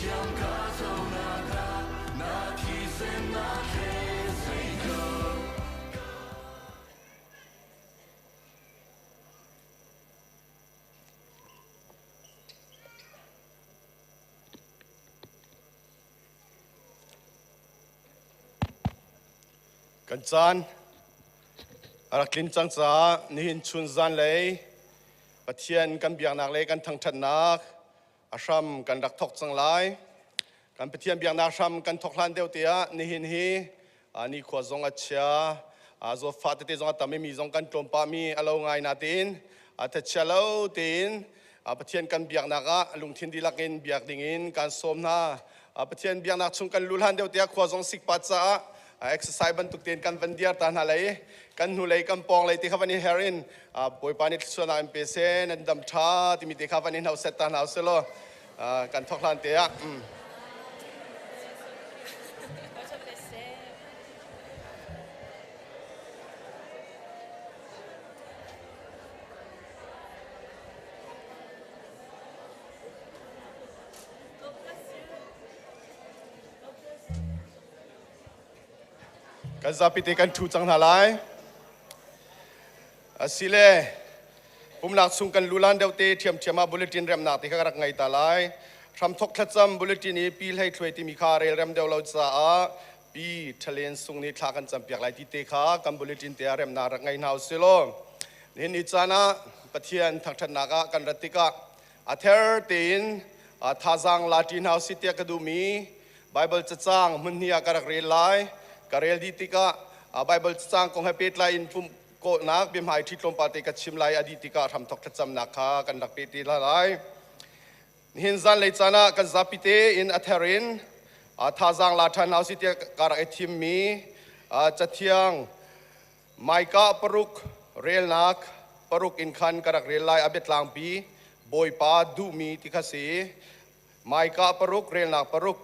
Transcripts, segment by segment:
กันจานรักลินจังจ้านี่หินชุนจานเลยปะเทียนกันเบียงนักเลยกันทั้งทันนักอาชัมกันรักทอกจังไรกันปะเทียนเบียงนักอาชัมกันทอกลันเดียวเตียนี่หินฮีอันนี้ขวดจงอัจฉริโซฟาเตจงอัตไม่มีจงกันตรมปามีอารมณ์ไงนาตินอัตเชลล์ตินปะเทียนกันเบียงนักลุงทินดีลักินเบียงดิ่งกันสมนาปะเทียนเบียงนักชุงกันลุลันเดียวเตียขวดจงสิกปัจจ้าexercise บรรทุกเตียนกันวันเดียร์ตานอะไรกันหุ่นเลยกันปองเลยที่เขาวันนี้เฮรินปอยปานิส่วนอันเป็นเซนดำชาที่มีที่เขาวันนี้เราเซตตานเอาเสร็จแล้วกันทอกลันเตียกันจะพิธีกันถูกจังหาไรสิเลผมนักสุ่งกันลุลันเดียวเตะเทียมมาบุลเลตินเริ่มนักที่เขารักไงตาไลทำทกทัดจำบุลเลตินนี้ปีให้ช่วยที่มีค่าเริ่มเดียวเราจะปีทะเลนสุ่งนี้ทากันจำเปียกไหลที่เตะขากันบุลเลตินเตะเริ่มนักรักไงหนาวสิโลนี่นิจานะปะเทียนทักทันนักกันรัติกะอาเทอร์ตินท่าจังลาตินเฮาสิเตียกดูมีไบเบิลจะจ้างมันนี่การักเรียนไลการเรียนดีติกะไบเบิลจ้างคงให้เป็ดไลน์พุ่มโกนักบิมหายที่ลมปาติกัชิมไลอดีติกะทำทกทัดจำนักขากันดักเป็ดละไลหินซันเลยจานะกันจับพิเตอินอัทเฮรินท่าจังลาทันเฮาสิเตียการักทิมมีจัดเทียงไมกะปรุกเรียลนักปรุกอินคันการักเรียลไลอเบตลางปีบอยปาดูมีติคาสีไมกะปรุกเรียลนักปรุก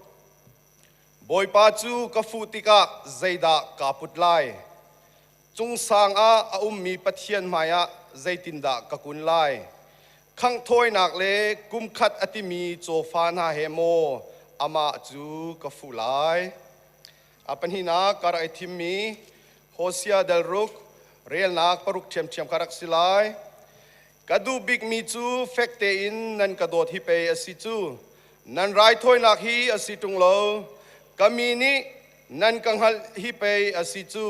บอยปาจูกฟูติกะใจดากาพุดไลจุงสังอามีปะเทียนมายะใจตินดากกุนไลขังถ้อยนักเลกุมขัดอติมีโจฟานาเฮโมอามาจูกฟูไลปัญหานักการไอทิมีโฮเซียเดลรุกเรียลนักปรุกเทียมการักสิไลกระดูบิกมีจูเฟกเตอินนันกระโดดฮิเปอสิจูนันไรถ้อยนักฮีอสิตุงโลกามีนี้นั่นกังหัลฮิเปย์อสิจู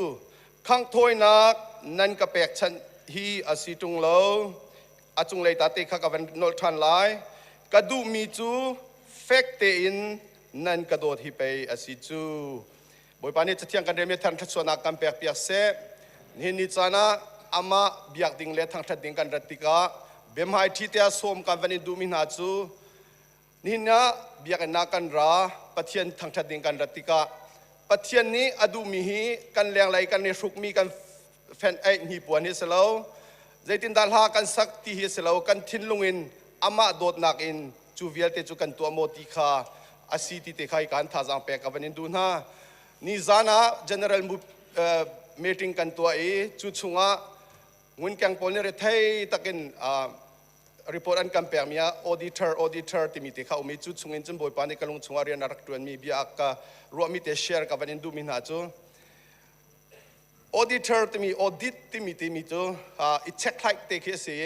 ขังถ้อยนักนั่นกระเปกชันฮีอสิตุงโลอาจุงเลยตาเตขะกับวันนอลทันไลกระดูมีจูเฟกเตอินนั่นกระโดดฮิเปย์อสิจูบอยปานี้จะเที่ยงกันเรียนทันทัศนักกันเปียกเปียกเสนี่นิจานะอามาเบียกดิ่งเล่ทั้งทัดดิ่งกันรัติกาเบมไฮที่เตียสวมกันวันนี้ดูมินาจูนี่นะเบียกนักกันราปะเทียนทางทัดดิ่งกันรัติกาปะเทียนนี้อดูมีฮีกันเลี้ยงไหลกันในสุกมีกันแฟนไอหีปวนฮิสเลาใจตินดัลฮากันสักที่ฮิสเลากันทิ้นลงอินอามาโดดนักอินจูเวียลเตจูกันตัวโมติคาอาศิติเตคายกันท่าจังเปกวันนี้ดูนะนี่จานะ general meeting กันตัวจูชงะงุนแกงปนเนี่ยเทยตะกินreport อันกันเปียมีauditor ที่มีที่เขามีจุดชงอินจนบ่อยปานนี้กำลังชงอาเรียนรักตัวมีเบียกรวมมีแต่ share กับวันนี้ดูมินาจู auditor ที่มี audit ที่มีจูit check like เตะเสีย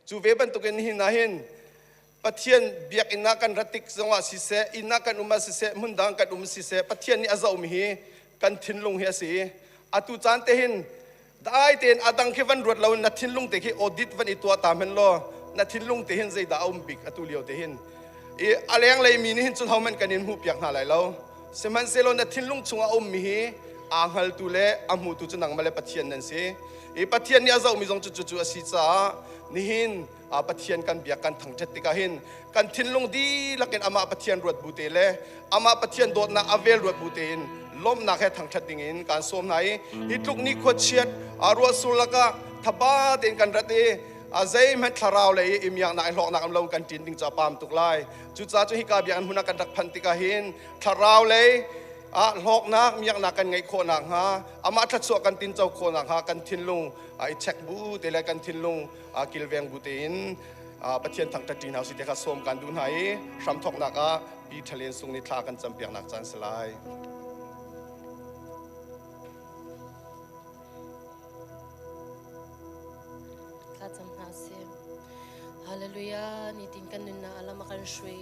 จูเวบันตุกันหินนะหินปะเทียนเบียกอินากันรัติกจังหวะสิเสอินากันอุมาสิเสมุนดังกันสิเสปะเทียนนี่อาจจะมีกันทิ้นลงเฮียสิอาตุจานเตหินได้เตนอาดังแค่วันรวดเรานัดทิ้นลงเตะที่ audit วันอีตัวตามเห็นล้อนัดทิ้นลงเตหินใจดาวบิกอตุเลียวเตหินอะไรอย่างไรมีนี่หินจนเขามันกันยินหูเปียกหาไหลเราเสมันเซโลนัดทิ้นลงชงอามีอ่างฮัลตุเล่อามูตุจนังมาเลปะเทียนนั่นสิปะเทียนนี่อาจจะมีจงจุอาศิษานี่หินปะเทียนกันเบียกันทั้งเจ็ดติกาหินกันทิ้นลงดีลักเนอามาปะเทียนรวดบูเตเล่อามาปะเทียนโดดนักอเวลรวดบูเตนล้มนักแค่ทั้งชัดดิ่งอินการสวมไหนฮิตลุกนี้ขวดเชียดรัวสุลกะทับบ้าเต็นกันรัตอาใจมันทาราวเลยอิมยังนักหลอกนักอำลงกันจินดิ่งจับปามตุกไลจุดจ้าจุฮิกาเบียนหุนักกันดักพันติกาหินทาราวเลยหลอกนักมียังนักกันไงโคนักฮะอามาทัดสวกันตินเจ้าโคนักฮะกันทินลุงไอเช็คบูเตเลกันทินลุงกิลเวงบูเตน ปัจเจียนทั้งตัดจีนเอาสิเดข้าส้มกันดูไหนรำทอกนักปีทะเลสุงนิทากันจำเปียกหนักจันสลายข้าจำหาเสียฮาเลลูยานี่ติงกันนึงนะอัลลอฮ์มากันช่วย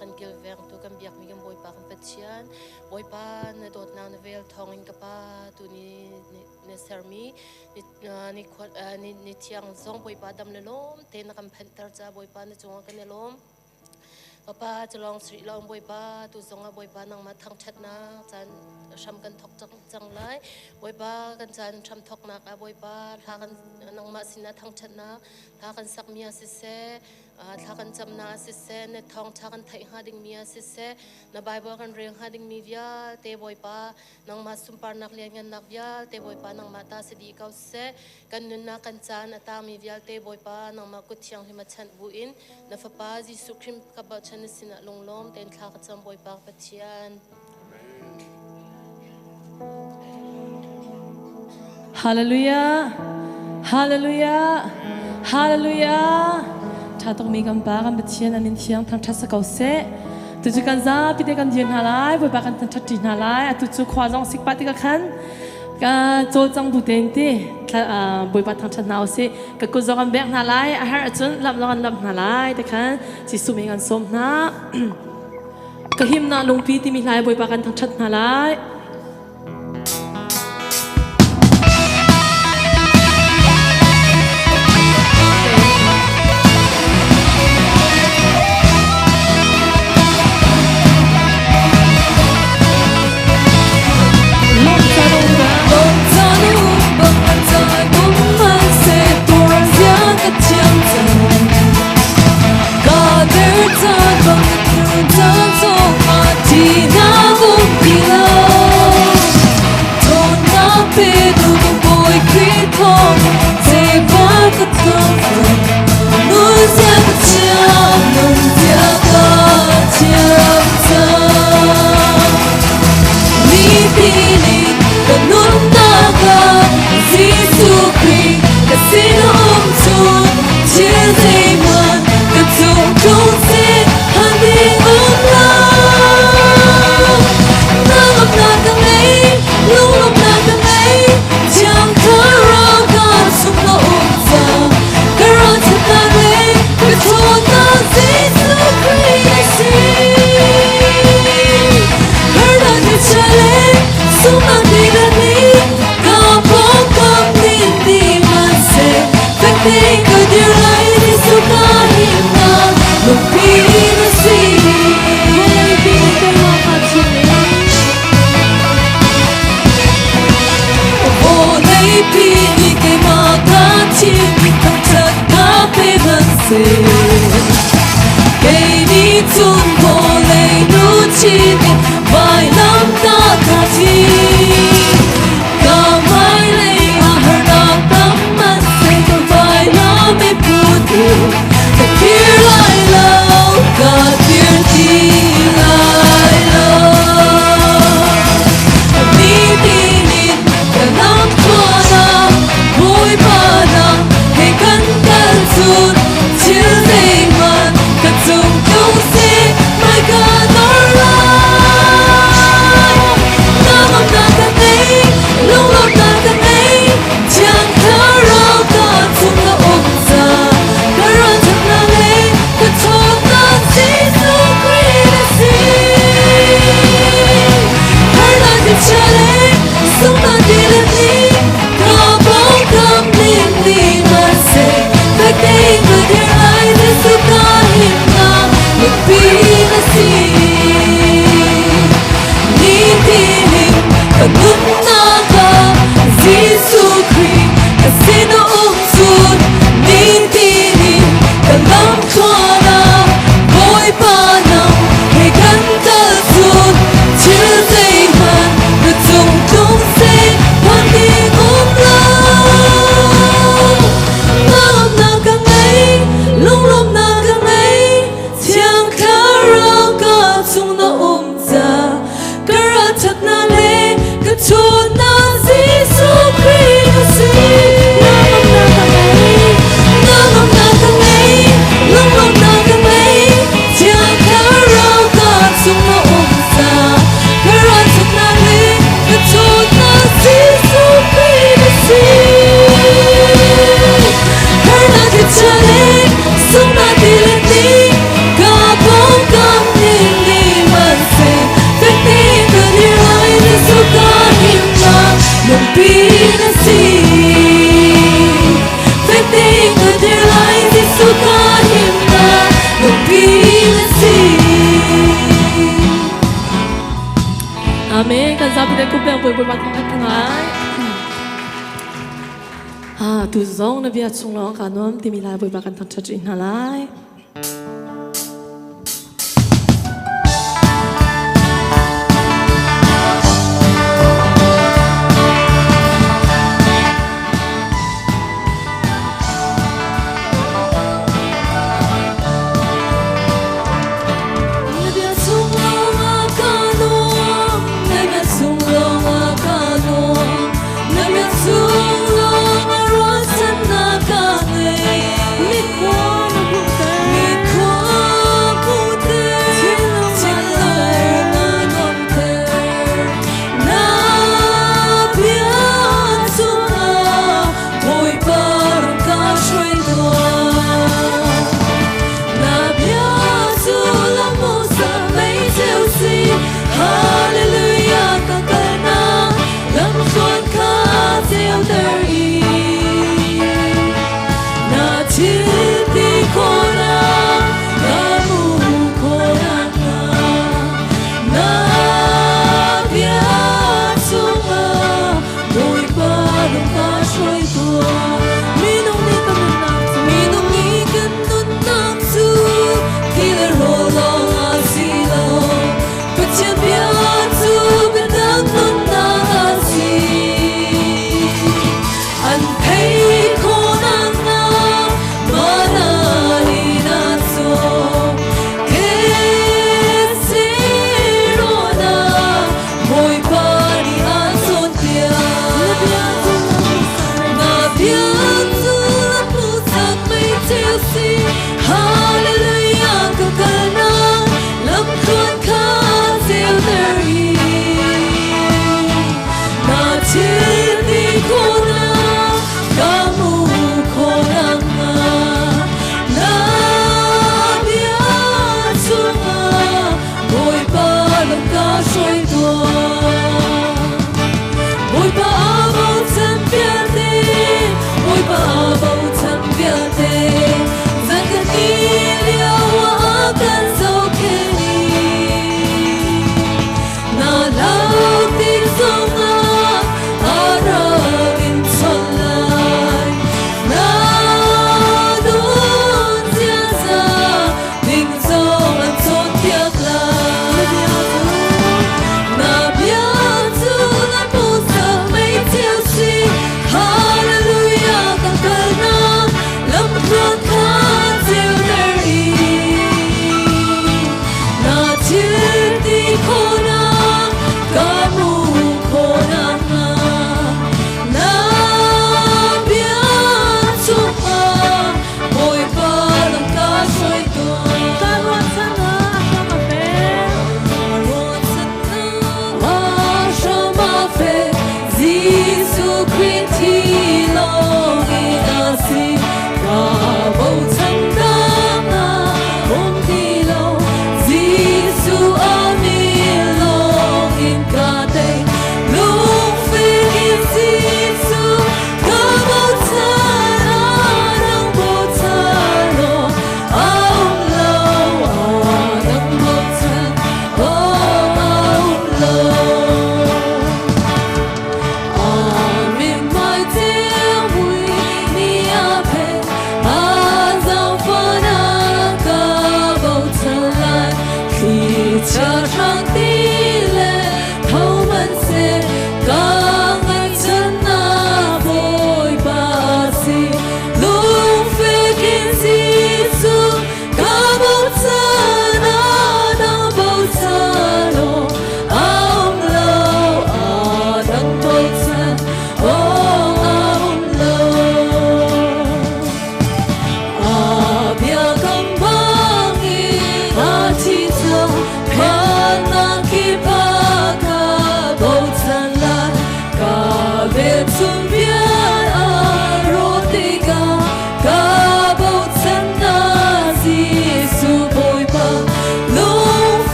กันกิลเวงตัวกันเบียกมีกันบอยปากันปัจเจียนบอยปาในโดดนานเวลทองอินกับปาตัวนี้ในเซอร์มีนี่เที่ยงซองบอยปาดำเลลมเตนกันเพนเตอร์จ้าบอยปาในจงกันเลลมป้าจะลองสิลองบอยปาตัวซองบอยปานังมาทั้งชัดนะจันช้ำกันทอกจังไรบอยปากันจันช้ำทอกนักบอยปาทากันนังมาสินะทั้งชัดนะทากันสักเมียสิเสทากันจำนาสิเสในทองทากันไทยหาดิงเมียสิเสในไบเบิลกันเรียงหาดิงมีวิยาเตบอยปานังมาสุมปานักเรียนกันนักวิยาเตบอยปานังมาตาสิดีเก้าเสกันนุนนักกันจันตามีวิยาเตบอยปานังมากุดเชียงที่มาชันบุอินในฟ้าปาจิสุคริมกับบัชนสินะลงล้มเต็นทากันจำบอยปาปัจเจียนฮาเลลูยาฮาเลลูยาฮาเลลูยาถ้าต้องมีกำปากันเป็นเชียนอันนี้เชียงทางทัศน์เก่าเสตุจุกันซาพิเดกันเดียนหาไลบอยปากันทัดจีนหาไลตุจุควาจงสิกปาติกขันก็โจจังบุเตนตีบอยปาทางทัศน์นาวเสก็กุศลกันแบกหาไลอาหารจนลำกันลำหาไลแต่ขันสิสุเมกันสมนะก็หิมนาลงพีที่มีไลบอยปากันทางทัศน์หาไล กันซาพี่ได้กูเปลี่ยนไปบนบ้านของกันทั้งหลายtu zong na bia chung lo ka nom ti mi lai boi ba kan thang cha chin halai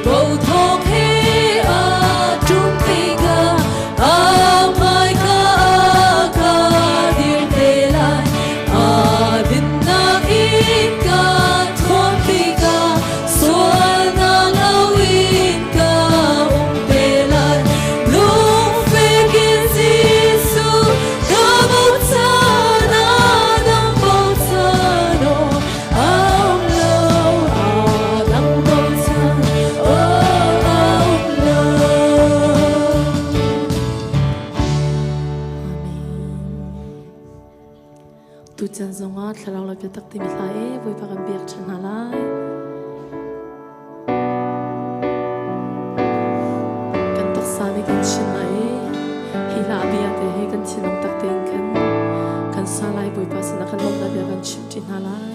cầu thong thế chân zonga thlarang la piatak ti mi lai voi pa kan biak chan halai kan tak sa mi kan chin lai hi la bia te he kan chinong tak teng kan sa lai voi pa sana kan lom la bia kan chim tin halai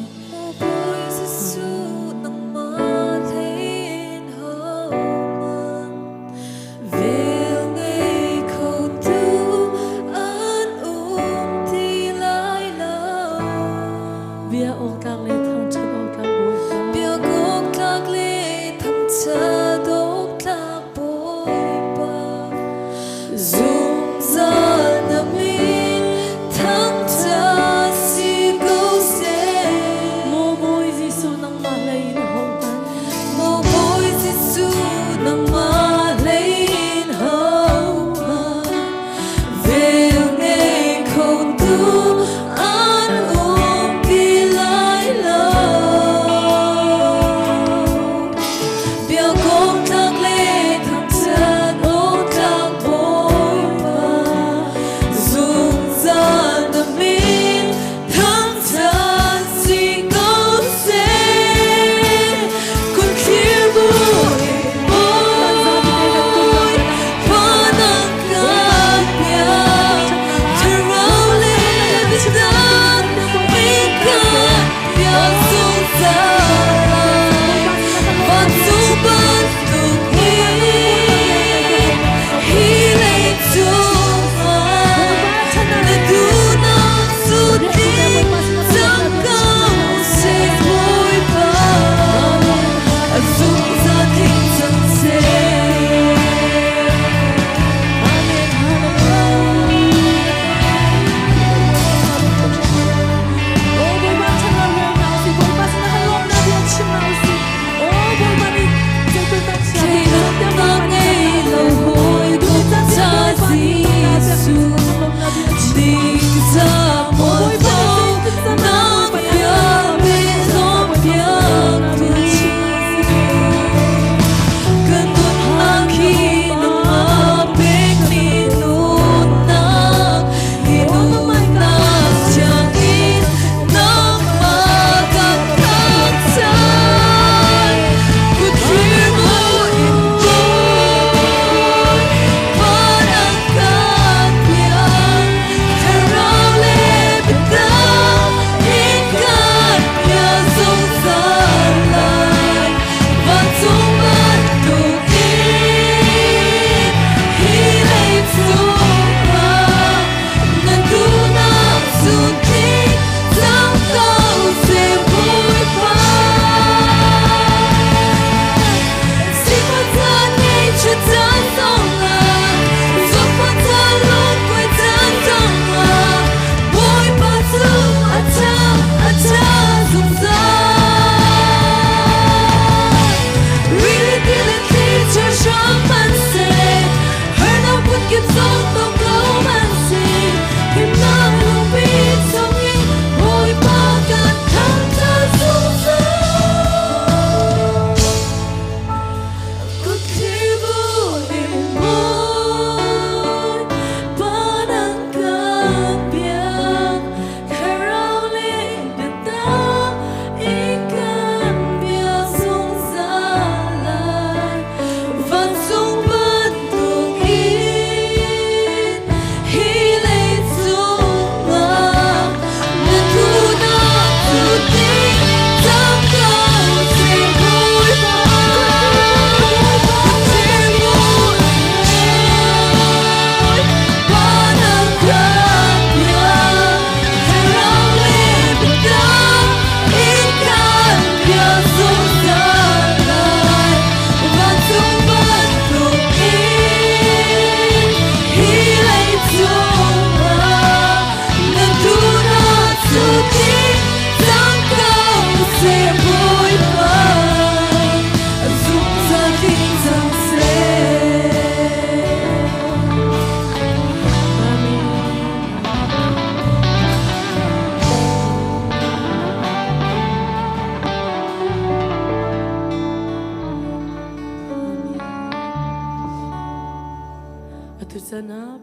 tu sana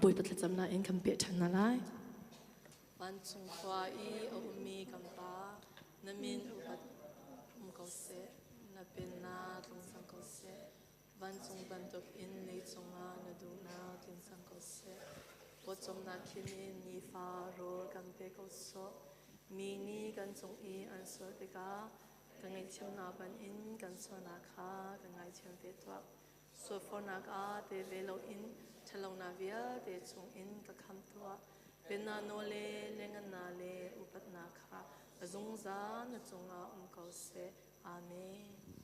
boi pat cham na en kam pe than na lai วันจงควาอีออุมีกัมปานามินอุปัตมุกเสนาเป็นนาตรงสังกเสวันจงบันทุกอินเลยจงอานาดูนาตินสังกเสปจมนาคินินนีฟาโรกันเปกโสมีนีกันจงอีอันสวดกากันไงเชื่อนาบันอินกันสวนาคากันไงเชื่อเวทวักสวดฟอนักอาเตเวโลอินทะลงนาเวียเตจงอินกับคำตัวเป็นนาโนเลเลงนาเลอุปัตนาคาจงจานจงอาเกาเสอาเมน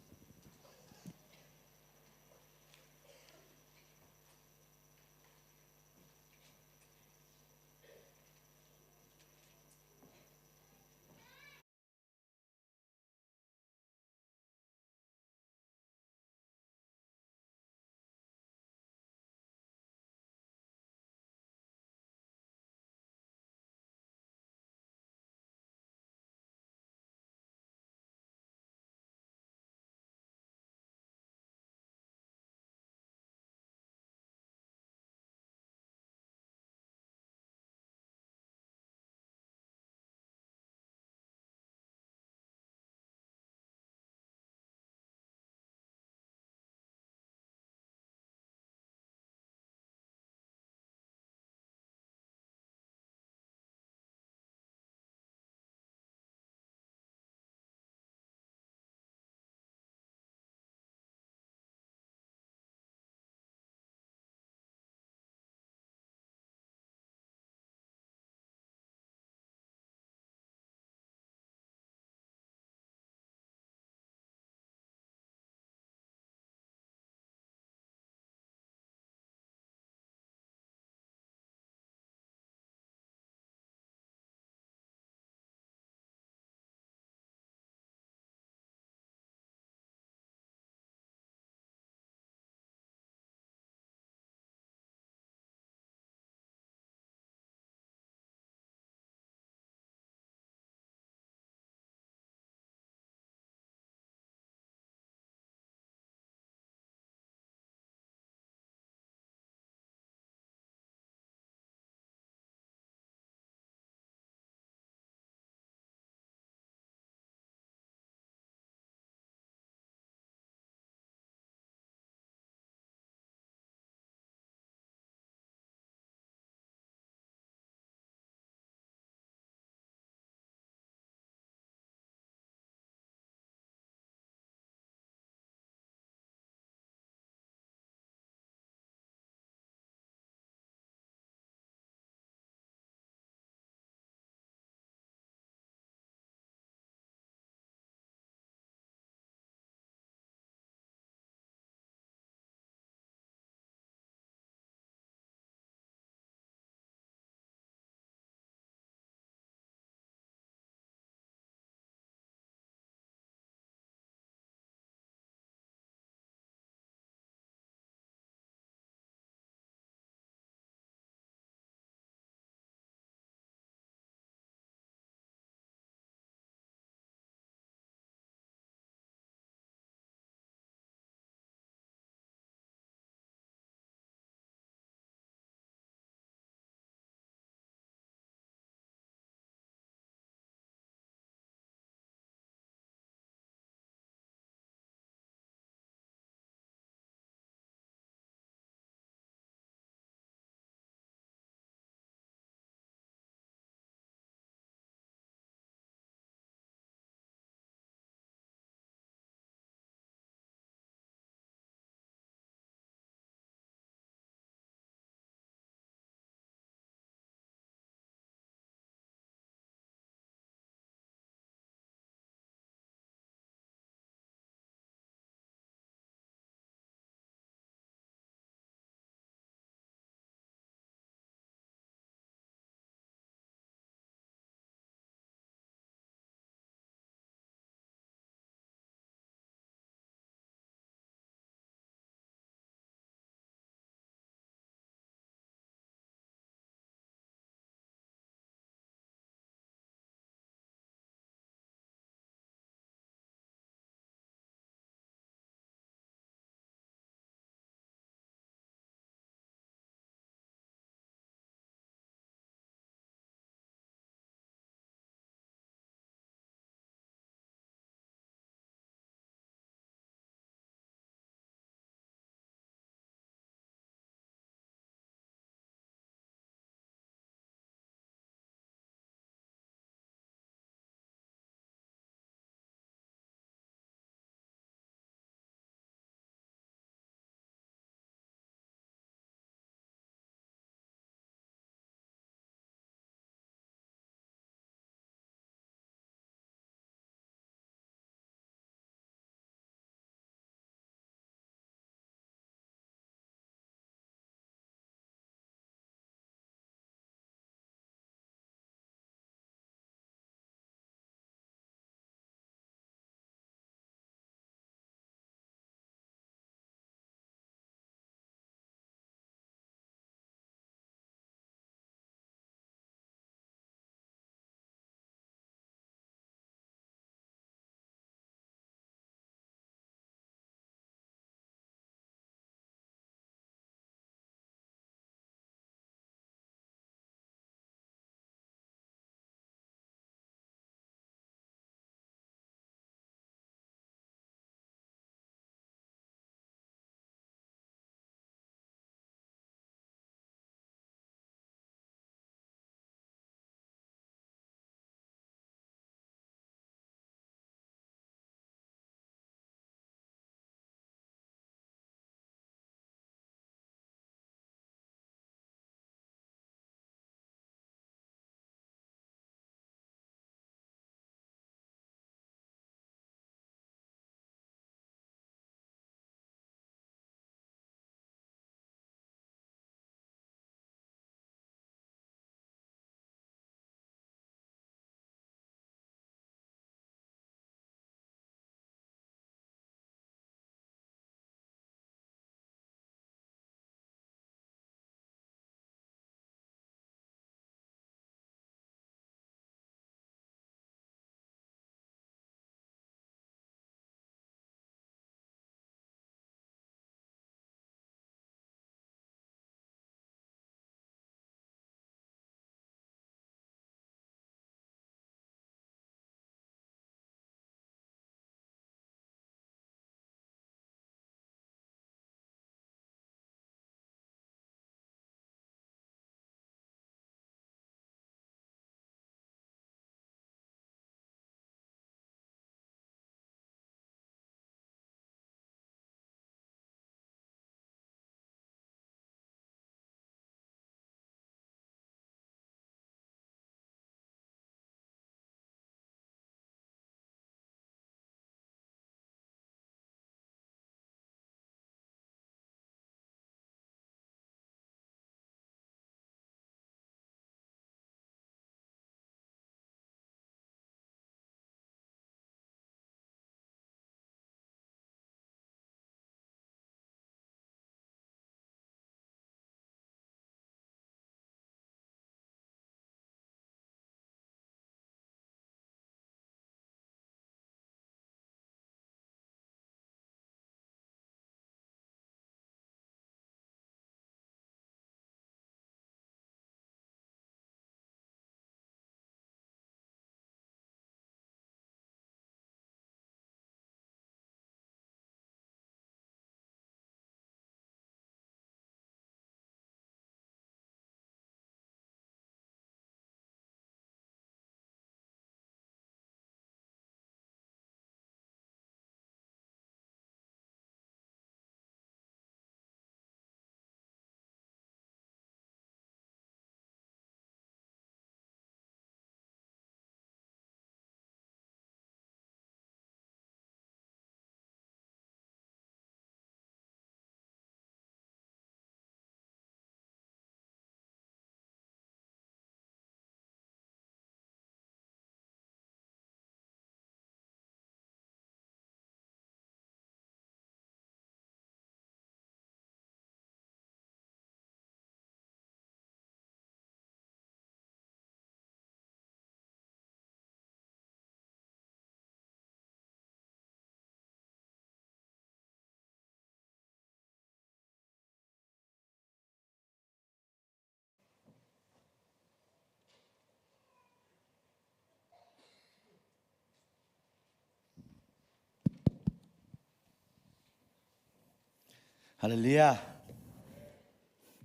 Hallelujah.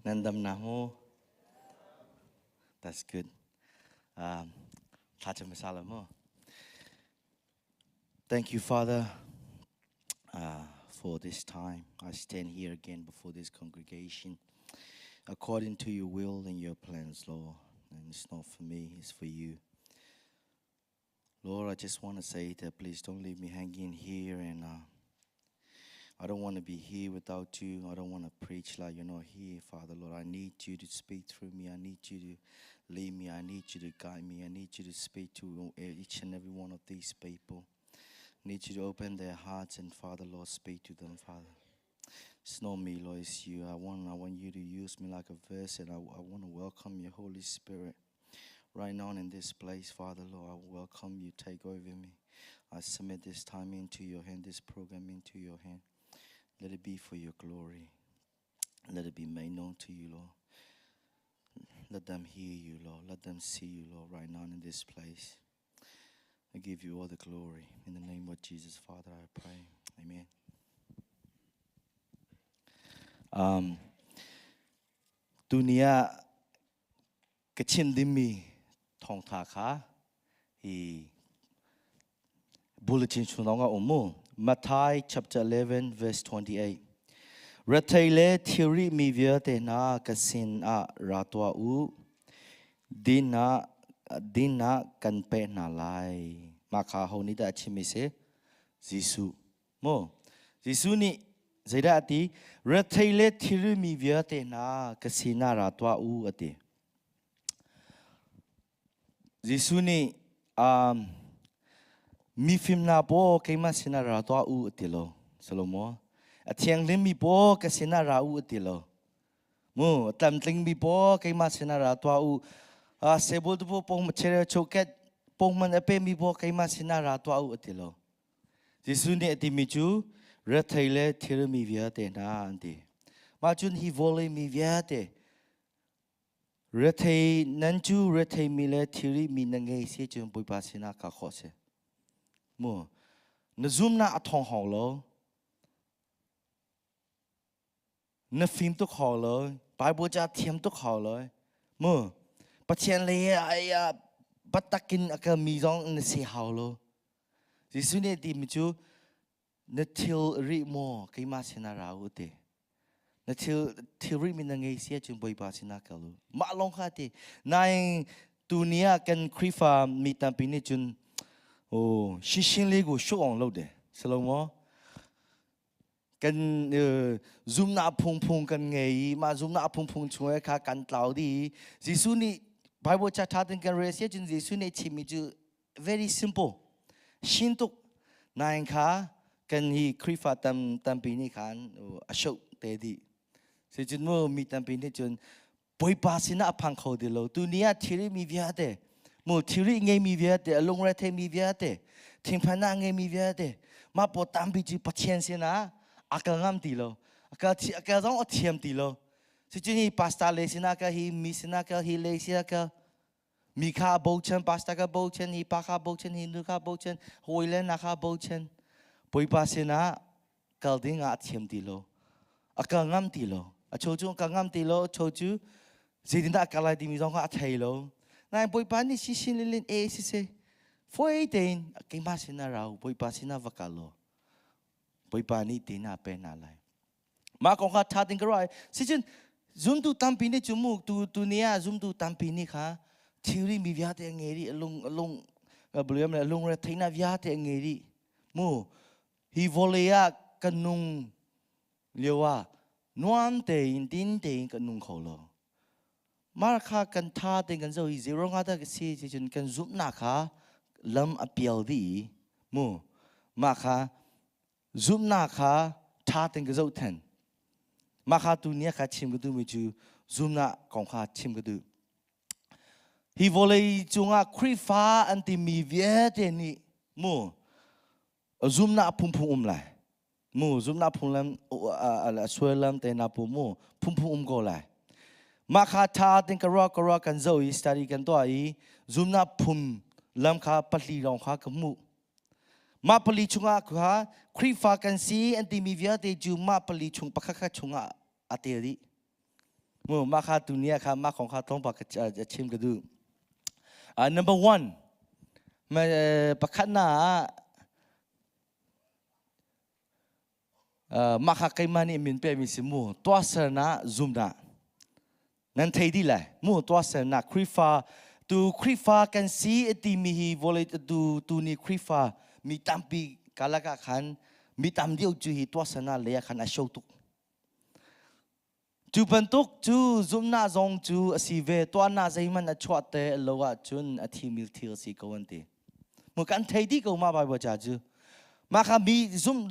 Nandam naho. That's good. Tacha masalamo. Thank you, Father, for this time. I stand here again before this congregation, according to your will and your plans, Lord. And it's not for me, it's for you. Lord, I just want to say that please don't leave me hanging here, and I don't want to be here without you. I don't want to preach like you're not here, Father, Lord. I need you to speak through me. I need you to lead me. I need you to guide me. I need you to speak to each and every one of these people. I need you to open their hearts and, Father, Lord, speak to them, Father. It's not me, Lord, it's you. I want you to use me like a verse, and I want to welcome your Holy Spirit right now in this place, Father, Lord. I welcome you. Take over me. I submit this time into your hand, this program into your hand. Let it be for your glory. Let it be made known to you, Lord. Let them hear you, Lord. Let them see you, Lord, right now in this place. I give you all the glory. In the name of Jesus, Father, I pray. Amen. Dunia kecil demi thong thaka hi bulletin sunonga umu. Matthew chapter 11 verse 28. Rataile theory mi viate na kasin a ratwa u dina kanpe na lai maka honi da chimise Jisu mo Jisu ni zaida ati rataile theory mi viate na kasina ratwa u ati Jisu ni mi film na po kay masina ratwa u atilo Salomo atiang lim mi po kasina ra u atilo mo tamtling mi po kay masina ratwa u sebol po pong chere choket pong man ape mi po kay masina ratwa u atilo Jisu ni ati mi chu rathaile thir mi viate na ante ma chun hi vole mi viate rathai nanchu rathai mi le thiri mi nangai se chun poi pasina ka khose mo na zoom na athong hong lo na film tuk hong lo Bible cha thiam tuk hong lo mo pathian le aya batakin aka mi jong na se hong lo Jisu ne ti mi chu na til ri mo kai ma sina ra u te na til ri mi nangai se chun poi pasina ka lo ma long kha te nai dunia kan krifa mi tam pi ni chun Oh, shishin lego show on load de. Salomo. Kan zoom na pung kan ngai ma zoom na pung chue kha kan tlau di. Jisu ni Bible cha tha ten kan resia jin Jisu ni chimi ju very simple. Shin tuk nine kha kan hi krifa tam pi ni khan ashok te di. Se jin mo mi tam pi ni jun poi pa sina phang khau de lo. Dunia thiri mi via de. Mo thiri ngai mi viate along ra the mi viate thing phana ngai mi viate ma po tam bi ji pathian se na akangam ti lo aka jong athiam ti lo si chini pasta le sina ka hi mi sina ka hi le sia ka mi kha bo chen pasta ka bo chen hi pa kha bo chen hi nu kha bo chen hoile na kha bo chen poi pa se na kal ding a athiam ti lo akangam ti lo a cho chu akangam ti lo cho chu zidin da kalai ti mi jong ka athai lo nai boy pa ni shishin lilin e si se foi ten kay masina raw boy pa sina vakalo boy pa ni tina pe na lai ma kong kha tha ting karai si chen zum tu tam pi ni chumu tu nia zum tu tam pi ni kha theory mi vya te ngeri along bluem la along ra thaina vya te ngeri mu hi volea kanung lewa nuam te in tin te kanung kholo Mar kha kan tha te kan zo zero nga da si chun kan zup na kha lam apial di mu ma kha zup na kha tha te kan zo ten ma kha tu nia kha chim ga du mi chu zoom na kong kha chim ga du hi volei chunga krifa anti mi vie te ni mu zoom na pum lai mu zoom na pum lam swelam te na pum mu pum go lai Makata think a rock and Zoe study can do I zoom up pum lam ka patli long ka mu มาปลีชุงอาค่ะครีฟ้ากันซีอันที่มีเวียเตจูมาปลีชุงปะค่ะชุงอาอาเตรีมัวมาค่ะตุเนียค่ะมาของค่ะต้องปะจะชิมกันดูnumber one มาปะค่ะน่ะมาค่ะใครมานี่มินเปมิสิมัวตัวเสนาซุมนะนั่นเทดีเลยมัวตัวเสนาครีฟ้าตูครีฟ้ากันซีอันที่มีฮีวอลเลตตูนี่ครีฟ้ามีตามปีกาลกะขันมีตามเดียวจูฮีตัวสนาเลยขันอาชตุกจูเป็นตุกจูซุมนาซองจูสีเวตัวนาใจมันอชวดเตะลวะจุนอธิมิลทิลสีกวันเตมื่อกันเทดีก็มาไปบ่จ้าจูมาค่ะมี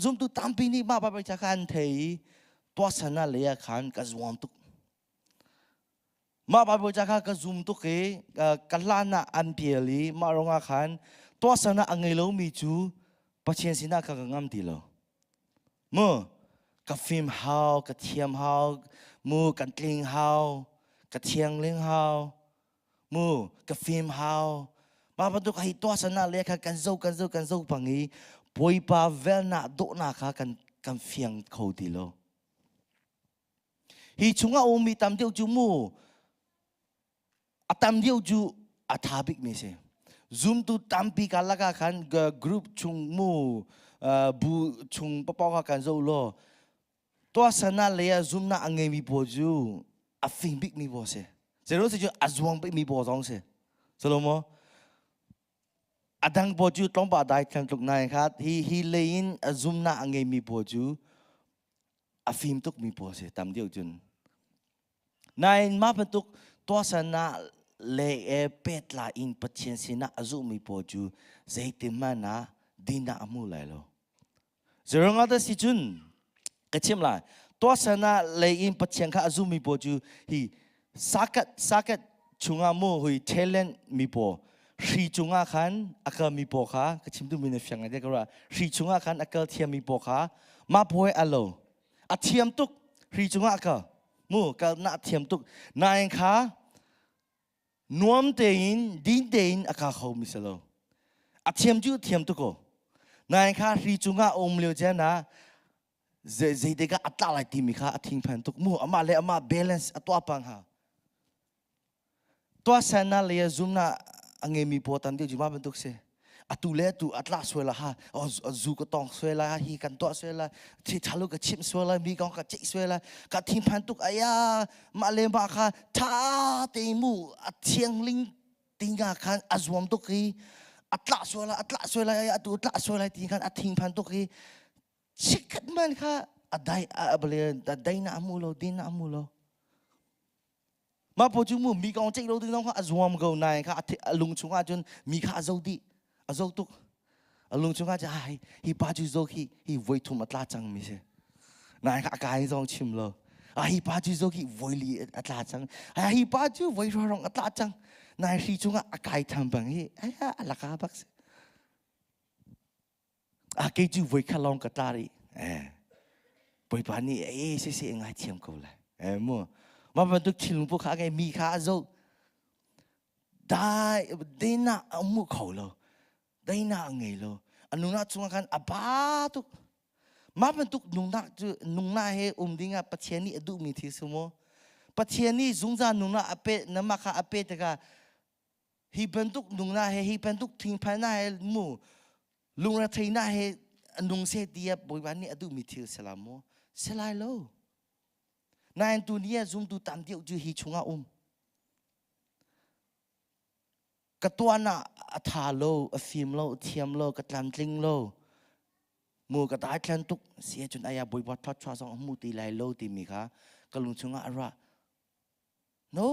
ซุมตุตามปีนี้มาไปจากกันเทตัวสนาเลยขันกระซวมตุกมาไปบ่จากกันซุมตุกกันลานาอันเปียลีมารงอาขันตัวสนาอังเงโลมีจูปัจเจียนสินากังงามดีโลมื่อกับฟิล์มฮาวกับเทียมฮาวมือกันลิงฮาวกับเทียงลิงฮาวมือกับฟิล์มฮาวมาบรรทุกให้ตัวสนาเล็กกันโซปังงี้ปอยปาเวลนาโดนาค่ะกันเฟียงเขาดีโลฮีชุงอาโอมีตามเดียวจูมูตามเดียวจูอาทาบิกมีเสzoom tu tampi kalaka kan group chung mu bu chung papa kan zo lo to sana leya zoom na ange mi boju a fin big mi bo se zero se ju azwang big mi bo jong se salomo adang boju tong ba dai kan tuk nai khat hi lein zoom na ange mi boju a fin tuk mi bo se tam dio jun nai ma patuk to sana le pet la in patien sina azumi poju zeitimana dina amulai lo zerong ada si jun kachim la to sana le in patien kha azumi poju hi sakat chunga mo hui talent mi po shri chunga khan aka mi po kha kachim tu mine fyang ade kara shri chunga khan aka thiam mi po kha ma poi alo a thiam tuk shri chunga aka mu ka na thiam tuk nain khaนวมเตียนดินเตียนอากาศเขามิสโลอาเทียมจูเทียมตุโกนายข้ารีจุงอาอมเลียวเจนะเจเดกาอัตลาไลติมิข้าทิ้งพันตุกมูอามาเลอามาเบลนส์ตัวปังฮะตัวเซนาเลียซุมนาอังเงมีโพตันเดียวจุมาเป็นตุกเซตุเลตุอัตลาสวยละฮะจูก็ต้องสวยละฮีกันตัวสวยละที่ทะลุกับชิมสวยละมีกองกับจิสวยละกับทิ้งพันตุกอายามาเลมาค่ะท่าเตมูอัดเชียงลิงติงกาคันอัจวมตุกีอัตลาสวยละอัตุอัตลาสวยละติงกันอัดทิ้งพันตุกีชิคัดมันค่ะอัดได้อับเลยอัดได้น่ามูโลดินน่ามูโลมาพอจุมูมีกองจิโลติงน้องค่ะอัจวมกูนายค่ะลุงชุงอาจนมีค่ะโจดีอาโจตุกลุงชงอาจะฮีป้าจูโจฮีวยทุ่มอัตลาจังมิเสนายข้ากายจงชิมเลยฮีป้าจูโจฮีวยลีอัตลาจังฮีป้าจูวยรองอัตลาจังนายฮีชงอากายทำบังฮีอัลลากาบักเสเกจูวยขลองกัตลารีปอยปานี่เสียงไงเทียมกูเลยมัวมาบรรทุกชิลุงพวกข้าไงมีข้าโจได้เดินหน้าเอามือเขาเลยได้น่าไงโลอันนุ่งน่าช่วงกันอาบ้าตุกมาเป็นตุกนุ่งน่าเฮดิ้งอ่ะปัจเจนี่ดูมีที่สมอปัจเจนี่จุงจานุ่งน่าอเปน้ำมาค่ะอเปตกะฮีเป็นตุกนุ่งน่าเฮฮีเป็นตุกทิ้งภายหน้าเฮมูลุงรัฐน่าเฮนุ่งเสียดีอ่ะบริวารนี่ดูมีที่สลามสลายโลนายตัวนี้จุ่มตัวตามเดียวจูฮีชงอากตัวน่ะทาโลฟิล์มโลเทียมโลกระตันลิงโลมูกระต่ายแคลนตุกเสียจนอายาบอยวัดทอดชาสองมูตีไลโลตีมีค่ะกลุงชงอะไร no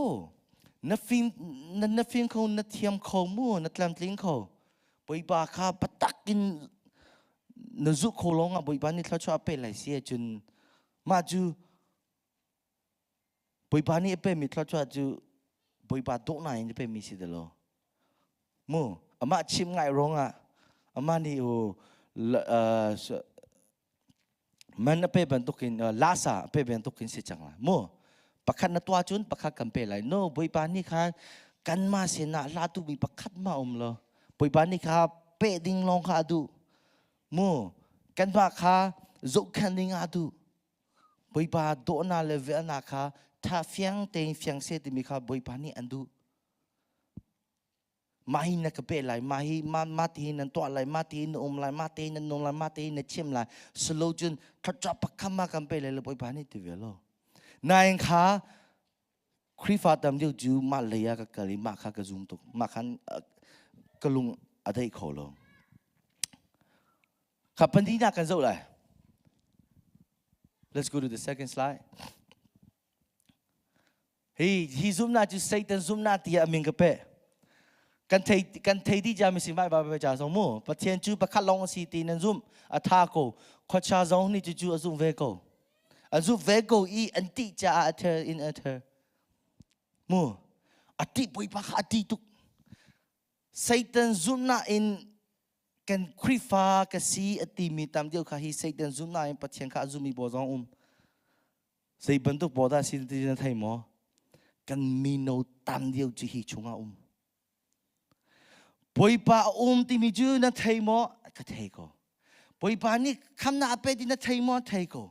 นัฟิล์มเขานัเทียมเขามูนักลันลิงเขาบอยบาค่ะปัตตักกินนจุโคลงอ่ะบอยบานี่ทอดชาเป็นไรเสียจนมาจูบอยบานี่เป็นมีทอดชาจูบอยบาโดนายนี่เป็นมีสิเดโลมูอามาชิมไงร้องอ่ะอามานี่โอมันเป็นบรรทุกินลาซาเป็นบรรทุกินเสียจังละมูปักขันนัตัวจุนปักขันกันเป็นไรโน่บอยปานี่ค่ะกันมาเสียนะลาตุมีปักขันมาเลยบอยปานี่ค่ะเป็ดดิ้งลองค่ะดู มูกันมาค่ะจุกคันดิงอาดูบอยปาโดนาเลเวนาค่ะถ้าเฟียงเตงเฟียงเสติมีค่ะบอยปานี่อันดูมาหินักเปลายมาทีนันตัวอะไรมาทีนันลายมาทีนันนงลายมาทีนันเชื่อมลายสโลจุนทัดจับปักขมากันเปลายเลยบอยปานี่ตัวเวลนายค่ะคริฟาตามเดียวจูมาเลยอะก็กะลิมาค่ะก็จุงตุกมาคันก็ลุงอะไรขอลงขับพันที่นักกันสุดเลย Let's go to the second slide. He zoom na ju Satan zoom na tia min ka pe. Kan thei di ja mi sim bai ba ba ja song mo. Pa thian chu pa khat long si ti nan zoom a tha ko kho cha zong ni chu a zoom ve ko. A zoom ve ko I an ti cha a ther in a ther. Mo. A ti poi pa kha ti tu. Satan zoom na inกันคริฟ้ากสีอติมีตามเดียวค่ะฮิเซดันซุนนายปัจเจกข้าซุมีบ่จงใส่บรรทุกบ่ได้สิ่งที่จะทำหมอกันมีโนตามเดียวจีฮิชงอาปอยป้าที่มีจูนั่นทำหมอก็ทำก็ปอยป้านี่คำน่าเป็ดนั่นทำหมอทำก็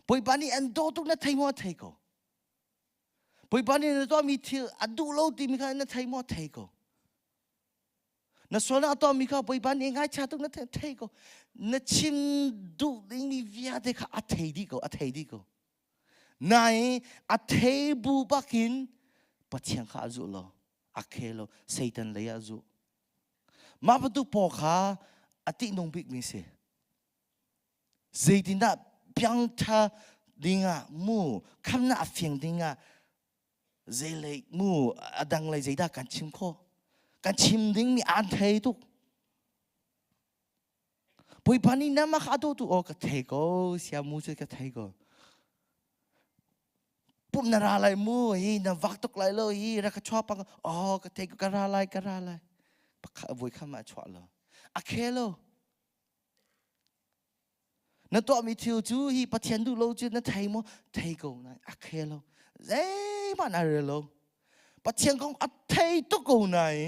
ปอยป้านี่อันโดตุนั่นทำหมอทำก็ปอยป้านี่นั่นตัวมีเที่ยวอันดูโลที่มีข้านั่นทำหมอทำก็นั่นส่วนนั้นตัวมีข้าวไปบ้านเองไงชาตุนั่นเทก็นั่นชิมดูนี่มีวิญญาณเด็กอัฐิดีก็นายอัฐิบูบักินปัจจัยข้าจุลอักเคโลเซตันเลยอาจุมาประตูปอข้าอตินงบิกมิเสเซติน่าเพียงท่าดิ่งอ่ะมูคำน่าเฟียงดิ่งอ่ะเจเลยมูอดังเลยเจด้ากันชิมข้อกันชิมดิ้งมีอันเทตุกปุยปานี่น้ำมาขาดูตุโอ้ก็เทก็เสียมูจะก็เทก็ปุ๊บนาราไรมูฮีน่าวักตุกไรเลยฮีรักชอบปังอ๋อก็เทก็กระไรปักบุยข้ามาชวเลยอะเคโลนั่นตัวมีทิวจูฮีปะเทียนดูโลจูนั่นเทโมเทก็นั่นอะเคโลเอ้มันอะไรโลปัจเจียงของอัฐิตุกูนาย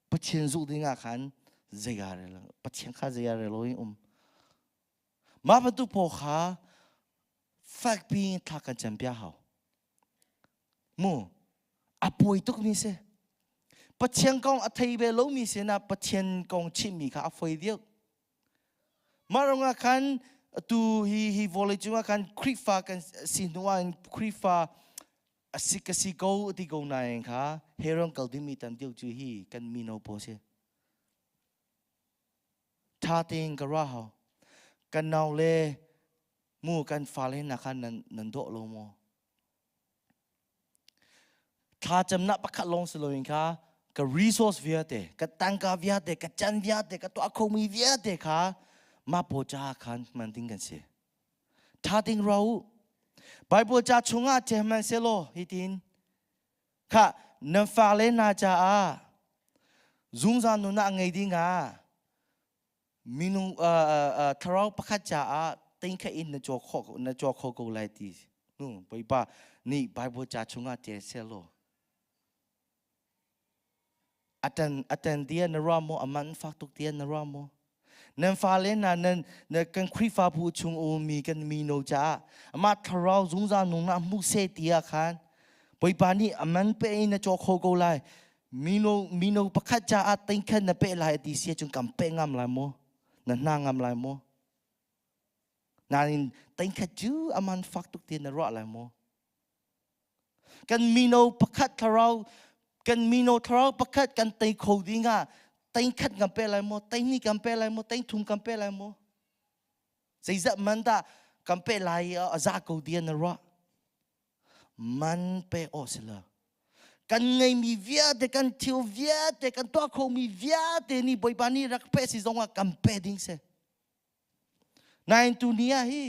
ปัจเจียงสุดที่งาขันเจียร์เลยปัจเจียงข้าเจียร์เลยมาประตูพอข้าฟักปีนทักกันจำเปียหาวมูอป่วยตุกมีเสปัจเจียงของอัฐิเบลมีเสนะปัจเจียงของชิมีข้าไฟเดียวมาลงขันตูฮีวอลเลจุงขันคริฟ้ากันสินวันคริฟ้าสิกสิโกที่กูนายค่ะเฮรองเกลดิมีตันเดียวจูฮีกันมีโนโปเซท่าเต็งกระราหกันนาวเล่มูกันฟาเลนักขันนันโดโลโมท่าจำนับประคัดลงสโลยิงค่ะกับรีซอสเวียเตกับตังกาเวียเตกับจันเวียเตกับตัวโคมีเวียเตค่ะมาโปจาขันมันติ้งกันเสียท่าเต็งเราไบเบิลจะชงอาเจมันเซโลฮิตินค่ะนันฟาเลนาจาจุงจานุนังไงดิงามินุทาราวปะขัดจาติงแค่อินนจอโคกูไลตีนู่นไปป่ะนี่ไบเบิลจะชงอาเจเซโลอาจารย์เดียนรามโมอามันฟักตุกเดียนรามโมนั่นฟาเลน่ะนั่นกันคริฟ้าผู้ชงโอมีกันมีโนจ่ามาทาราวจุงจานุนัมุเสตียขันไปปานี่มันเป็นนจอโคกูไลมีโนประคัดจ่าติงแค่นเป็นลายดีเสียจนกำเป็นงามลายโมนั่นนางงามลายโมนั่นติงแค่จูมันฟักตุกเตียนรอลายโมกันมีโนประคัดทาราวกันมีโนทาราวประคัดกันติงโคดิงาติงขัดกันเปล่าโมติงนี่กันเปล่าโมติงทุ่มกันเปล่าโมสิ่งที่มันได้กันเปล่าอาซากูเดียนรัวมันเปโอสละกันไงมีเวียเด็กันเที่ยวเวียเด็กันตัวเขามีเวียเด็นี่บอยปานี่รักเปสิจงว่ากันเปดิ้งเสนายตัวนี้ฮี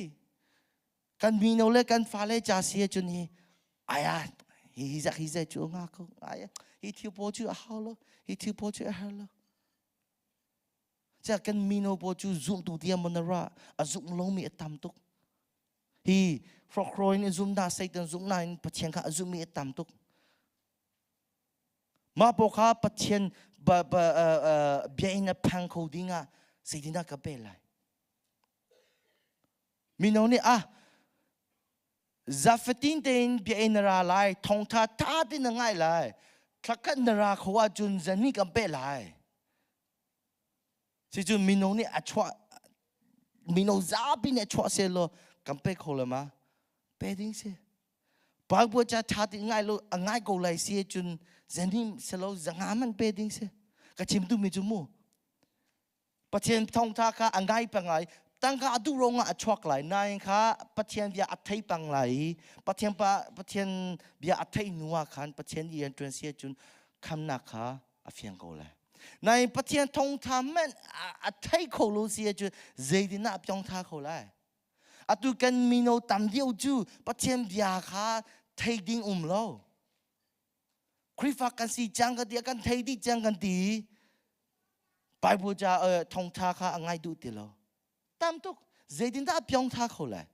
กันมีโนเล่กันฟ้าเล่จ่าเสียจนฮีอายะฮีจะจูงาเขาอายะฮีเที่ยวโปจูอาฮาโลฮีเที่ยวโปจูอาฮาโลจากกันมีโนโปจูซุ่มตัวเดียมันระอาซุ่มลงมีตามตุกฮีฟรอกโรยนี่ซุ่มน่าใส่ตันซุ่มน่าปัจเจียนข้าซุ่มมีตามตุกมาปกข้าปัจเจียนเบียนพังเขาดิ้งอ่ะสิ่งที่น่ากับเป็นไร มีน้องนี่Zafetin ten biya nara lai thong tha tha tin ngai lai thakat nara khwa jun zani kam pe lai si jun minong ni achwa minong za bi ne chwa se lo kam pe khola ma pe ding se ba bo cha tha tin ngai lo ngai ko lai si jun zani se lo zanga man pe ding se ka chim tu mi chu mu pa chen thong tha kha ngai pa ngaiตั้งข้าดูรงอ่ะชวกไหลนายข้าปะเทียนเบียอัฐิปังไหลปะเทียนเบียอัฐินัวขันปะเทียนเยียนจวนเสียจุนคำนักข้าอเฟียงกูเลยนายปะเทียนทงทำมันอัฐิโคลูเสียจุนเจดิน่าปยองท่ากูเลยอะตุกันมีโนตัมเดียวจูปะเทียนเบียข้าเทดิ้งโลคริฟักกันสีจังกันเดียกันเทดิ้งจังกันดีไปบูชาทงท่าข้าง่ายดูติโลตามทุกเจดินตาเปียงท่าเขาเลย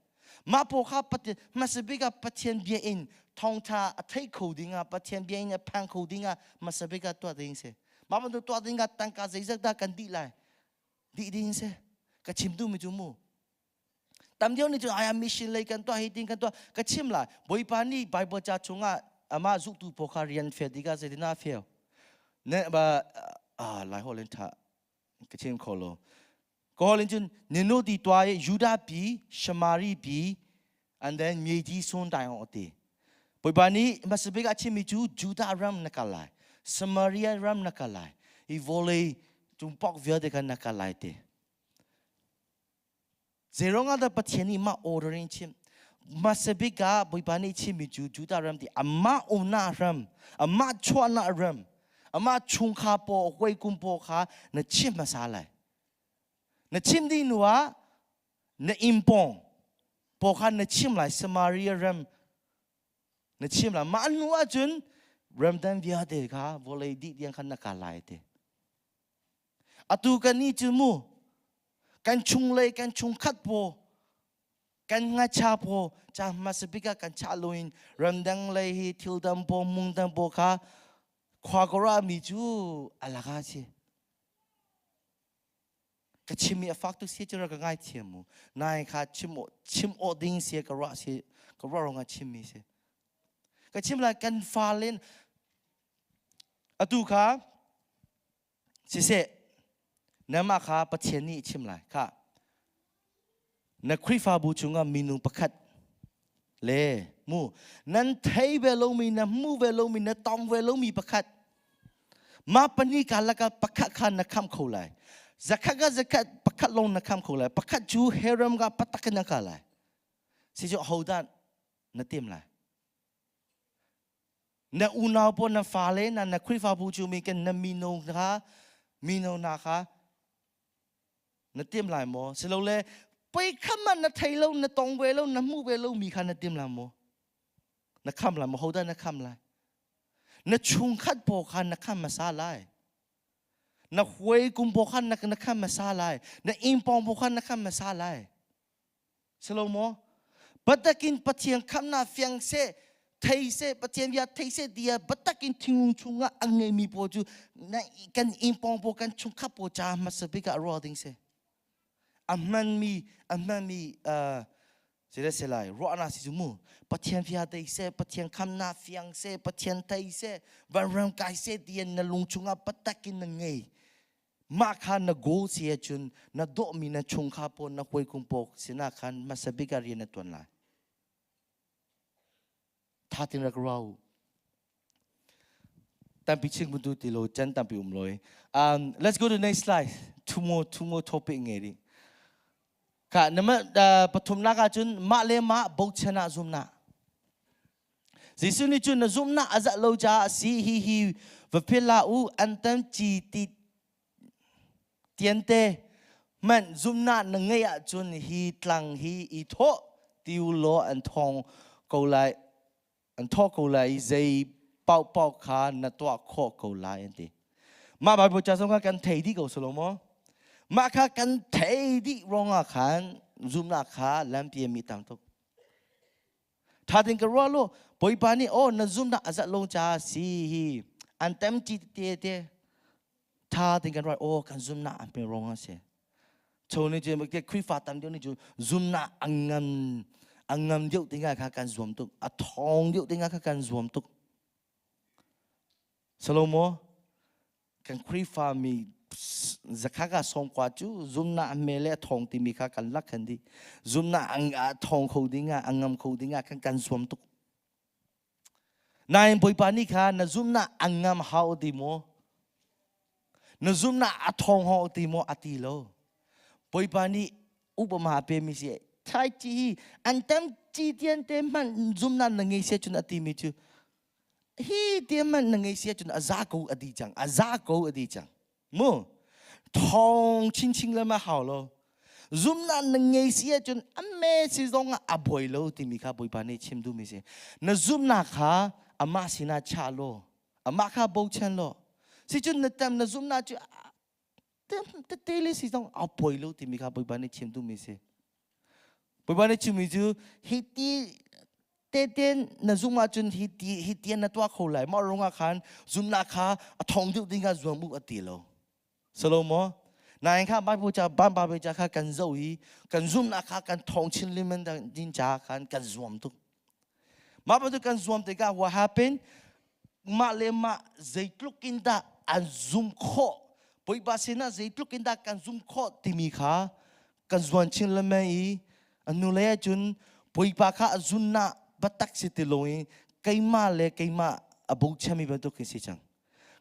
มาพอข้าปฏิมาสบิกาปฏิเนเบียอินทองท่าอัฐิโคดิ้งปฏิเนเบียอินพังโคดิ้งมาสบิกาตัวดิ้งเสมาบรรทุกตัวดิ้งตั้งกาเจจักดากันดีเลยดีดิ้งเสก็ชิมดูไม่จุมูตามเดียวนี่จุอายามิชินเลยกันตัวฮิดิ้งกันตัวก็ชิมเลยบอยปานี่ไบเบิลจ่าชงอามาจุกตูพอข้าเรียนเฟดิกาเจดิน่าเฟลเนี่ยบ่หลายคนเล่นท่าก็ชิมโคโลก็ฮอลจุนเนโนดีตัวยูดาบีชมารีบี and then มีดีส่วนได้ของตีปอยบานี้มาสเปกอาชิมิจูยูดารัมนักลายสมารีรัมนักลายอีโวเลยจุงปอกเวียดกันนักลายเตเจรงอาดปัจเจนี่มาออเดอริงชิมมาสเปกาปอยบานี้ชิมิจูยูดารัมตีอามาโอนารัมอามาชวนารัมอามาชุงคาโปหวยกุมโปขาเนชิมมาซาเลยนชิมดีนัวนอิมปองพอขันนชิมไหลสมารีรัมนชิมไหลมาอันนัวจุนรัมดันวิอาเดค่ะวอลเลยดียังขันนักการไล่เตอตูกันนี่จุมูกันชุงเลยกันชุงขัดโปกันงาชาโปจะมาสบิกากันชาลุยนรัมดังเลยทิลดัมโปมุงดัมโปค่ะควากรามิจูอะไรกันสิก็ชิมีฟักตุเสียจระก็ง่ายเทียมูนายข้าชิมโอดิ้งเสียก็รอเสียก็รอรงาชิมีเสียก็ชิมละกันฟาเลนอดูข้าสิเสน้ำมาข้าปะเทียนนี่ชิมละข้านักคริฟาบูจุงามีนูประคัดเล่มูนั่นเทเวลมีนะมูเวลมีนะตองเวลมีประคัดมาปนิการละก็ประคัดขันนักคำเขาเลยzakat pakat long na kam khulai pakat ju heram ga patak na kalai si jo hodan na tim lai na unaw po na fale na krifa bu ju mi ken na mino na kha na tim lai mo silo le pai khaman na thailo na tong we lo na mu we lo mi kha na tim lai mo na kham lai mo hodan na kham lai na chung khat po kha na kham ma sa laiนักหวยกุมโบขันนักข้ามมาซาลายนักอิมปองโบขันนักข้ามมาซาลายสโลโมบัดตะกินปะเทียงคำนาเฟียงเซไทยเซปะเทียงยาไทยเซเดียบัดตะกินทิ้งชุงอ่ะอังเงมีโปจูนักกันอิมปองโบกันชุงขับโปจามาสบิกะรอดิ้งเซอันมันมีเสด็จเสลายรอนาสิจุมูปะเทียงพิอาไทยเซปะเทียงคำนาเฟียงเซปะเทียงไทยเซวันรังกายเซเดียนนลุงชุงอ่ะบัดตะกินนังเงมาขันนักโกเสียจุนนักโดมีนักชงข้าปนนักหวยกุมปกสินาขันมาสบิการีนักตัวนั้นท่าที่นักเราตั้งพิชิตบุตรติโลจันตั้งพิลอยlet's go to the next slide two more topic ไงดิค่ะนั่นมันปฐมนักจุนมาเลมาบุกชนะซุมนาสิสุนิจุนนซุมนาอาจจะโลจ้าสีฮีวพิลาอูอันตันจีติเตียนเตมันซุมนาหนึ่งเงียจุนฮีตลังฮีอีโตติวโลอันทองกูไลอันทอกูไลใจเป่าขาหน้าตัวโคกูไลอันตีมาบาบุจาสงกันเทดีกูสโลโมมาข้ากันเทดีรองอาคารซุมนาขาลำเปียมีตามทุกถ้าถึงกระว่าโลปอยปานี่โอ้นซุมนาอาจจะลงจ้าสีฮีอันเต็มจีเตถ้าถึงกันว่าโอ้กันซุมนาเป็นรองอาเสีย โชว์นี่จะมันจะคริฟ้าตันเดียวนี่จูซุมน่ะangam dio tinga kha kan zuam tuk a thong dio tinga kha kan zuam tuk Salomo kan kri fa mi zakha ka song kwa chu zumna mele thong ti mi kha kan lak khan di zumna ang thong kho dinga angam kho dinga kan zuam tuk nai boi pa ni kha na zumna angam hau di mo na zumna a thong ho ti mo ati lo boi pa ni upama pe mi si Thai chi an tam chi tian tem man zum nan na ngai se chun ati mi chu hi tem man na ngai se chun azako adi chang mo thong chin chin la ma hao lo zum nan na ngai se chun ame si zong a boy lo ti mi kha boy pa ne chim du mi se na zum na kha ama sina cha lo ama kha bo chen lo si chun na tam na zum na chu tem te le si zong a boy lo ti mi kha boy pa ne chim du mi se Boi ba ne chumi chu hiti ten na zuma chun hiti na twa kholai ma ronga khan zumna kha athong ju dinga zuamu atilo Salomo nai kha ba bu cha ban ba be cha kha kan zo hi kan zumna kha kan thong chin limen da din cha khan kan zuam tu ma ba tu kan zuam te ka what happened ma le ma zaitlukin da an zum kho boi ba sina zaitlukin da kan zum kho timi kha kan zuan chin limen hi anu le chun poi pa kha azunna batak sitiloi kaima le kaima abu chami ba to kisi chang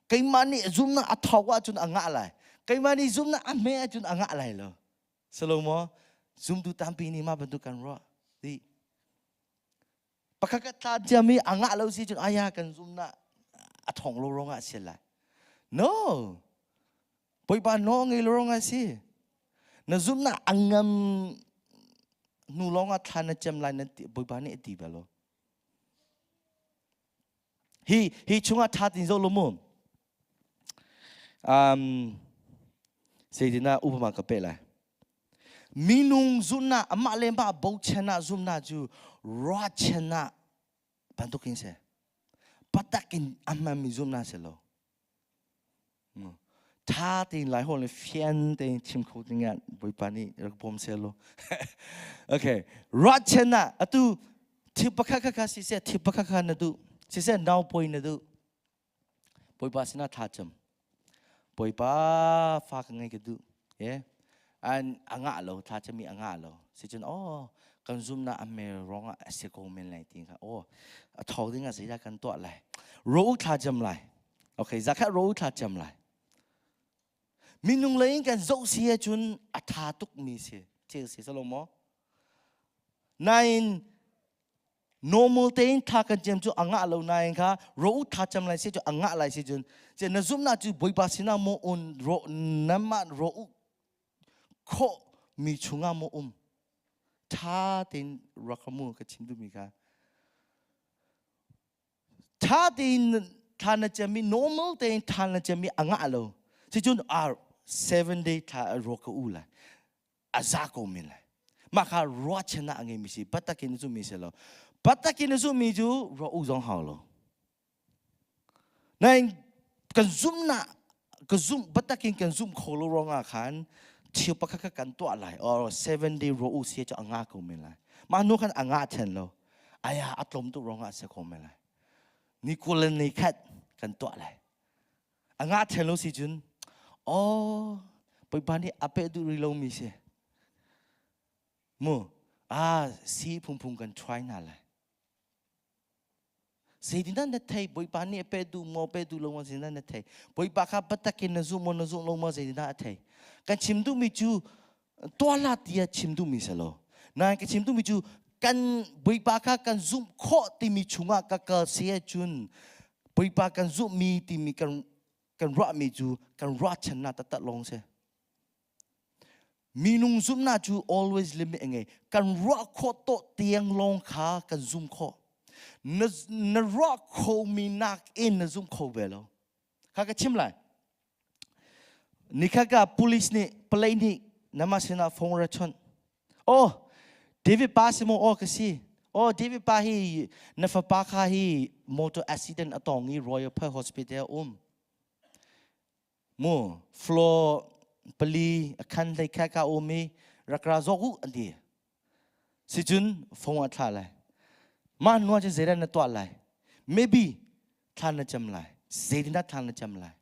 kaima ni azunna athawa chun anga lai kaima ni zumna ame chun anga lai lo Salomo zum tu tampi ni ma bantu kan ro di pakaka ta jami anga lo si chun aya kan zumna athong lo ronga sila no poi pa no ngi lo ronga si na zumna angam nu longa thana chem lai na boi ba ni ti ba lo hi chunga tha tin zo lo mo seidina upama ka pe la minung zuna ama le ba bo chena zumna ju ra chena ban to kin se patakin amma mi zumna se loท่าตีนหลายคนเลยเฟียนตีนชิมโคติงานบริปานี่รักผมเซลโลโอเครัชนะอะตูทิปะคะสิเสทิปะคะนะดูสิเสนาวปอยนะดูปอยปาสินะท่าจำปอยปาฟ้ากังไงกันดูเย่อันอ่างะโลท่าจะมีอ่างะโลสิจนโอ้กันซุ่มนะอเมริร้องอ่ะเสกโกเมนไรติงค่ะโอ้ทอติงอ่ะสิได้กันตัวอะไรรู้ท่าจำไรโอเคจะแค่รู้ท่าจำไรมินุงเลยกันโจเสียจุนอัฐาตุกมีเสียเชื่อสิสโลโมนายnormal เต็งท่ากันเจมจูอ่างะเรานายค่ะรู้ท่าจำไรเสียจูอ่างะไรเสียจุนเจนซุ่มน่าจูบอยบาสินาโมอุนรู้น้ำมันรู้โคมีชุงาโมท่าเต็งรักมูกับชิมดูมีค่ะท่าเต็งท่าน่าจะมี normal เต็งท่าน่าจะมีอ่างะเราเสียจุน7 day ท่ารอกอูล่ะอาซาโกมินล่ะมาค่ะรอชนะอังเงมิสิปัตตะกินซูมิเสลปัตตะกินซูมิจูรออูจงหาวโลนั่นกันซุ่มนะกันซุ่มปัตตะกินกันซุ่มโคโลรองอาคารเที่ยวปะคะกันตัวอะไร7 day รออูเสียจะอังอาโกมินล่ะมาโนกันอังอาเทนโลอายาอัตลมตุรองอาเสโกมินล่ะนี่กูเล่นนี่แค่กันตัวอะไรอังอาเทนโลสิจุนโอ้ไปบ้านนี้อาเปดูรีโลมิเสมูสีพุ่งกันทรายนั่นแหละสิ่งนั้นเทย์ไปบ้านนี้อาเปดูมอเปดูลงมาสิ่งนั้นเทย์ไปบ้านข้าบัตรกินนซูมนซูลงมาสิ่งนั้นเทย์กันชิมดูมิจูตัวลาตีชิมดูมิเสโลนั่นกันชิมดูมิจูกันไปบ้านข้ากันซูมโคติมิชุงะกันเสียจุนไปบ้านกันซูมมีติมิกันรักมีจูกันรักชนะตัดลงเสมีนุ่งซุ่มน่าจู always limit ไงกันรักโคโตเตียงลงขากันซุ่มโคนรักโคมีนักอินนซุ่มโคเวลข้าก็ชิมเลยนี่ข้าก็ police นี่ play นี่น้ำมาสินะฟงรัชนโอ้เดวิดปาสิโมโอ้ก็สิโอ้เดวิดปาฮีนัฟปาคาฮี motor accident อะตองนี้ Royal Perth Hospitalมู floor ปลีคันเลยแค่กาโอมีรักราจกุอันดีสิจุนฟงอัฐาเลยมาหนัวจะเจริญในตัวอะไร maybe ท่านจำเลยเจริญท่านจำเลย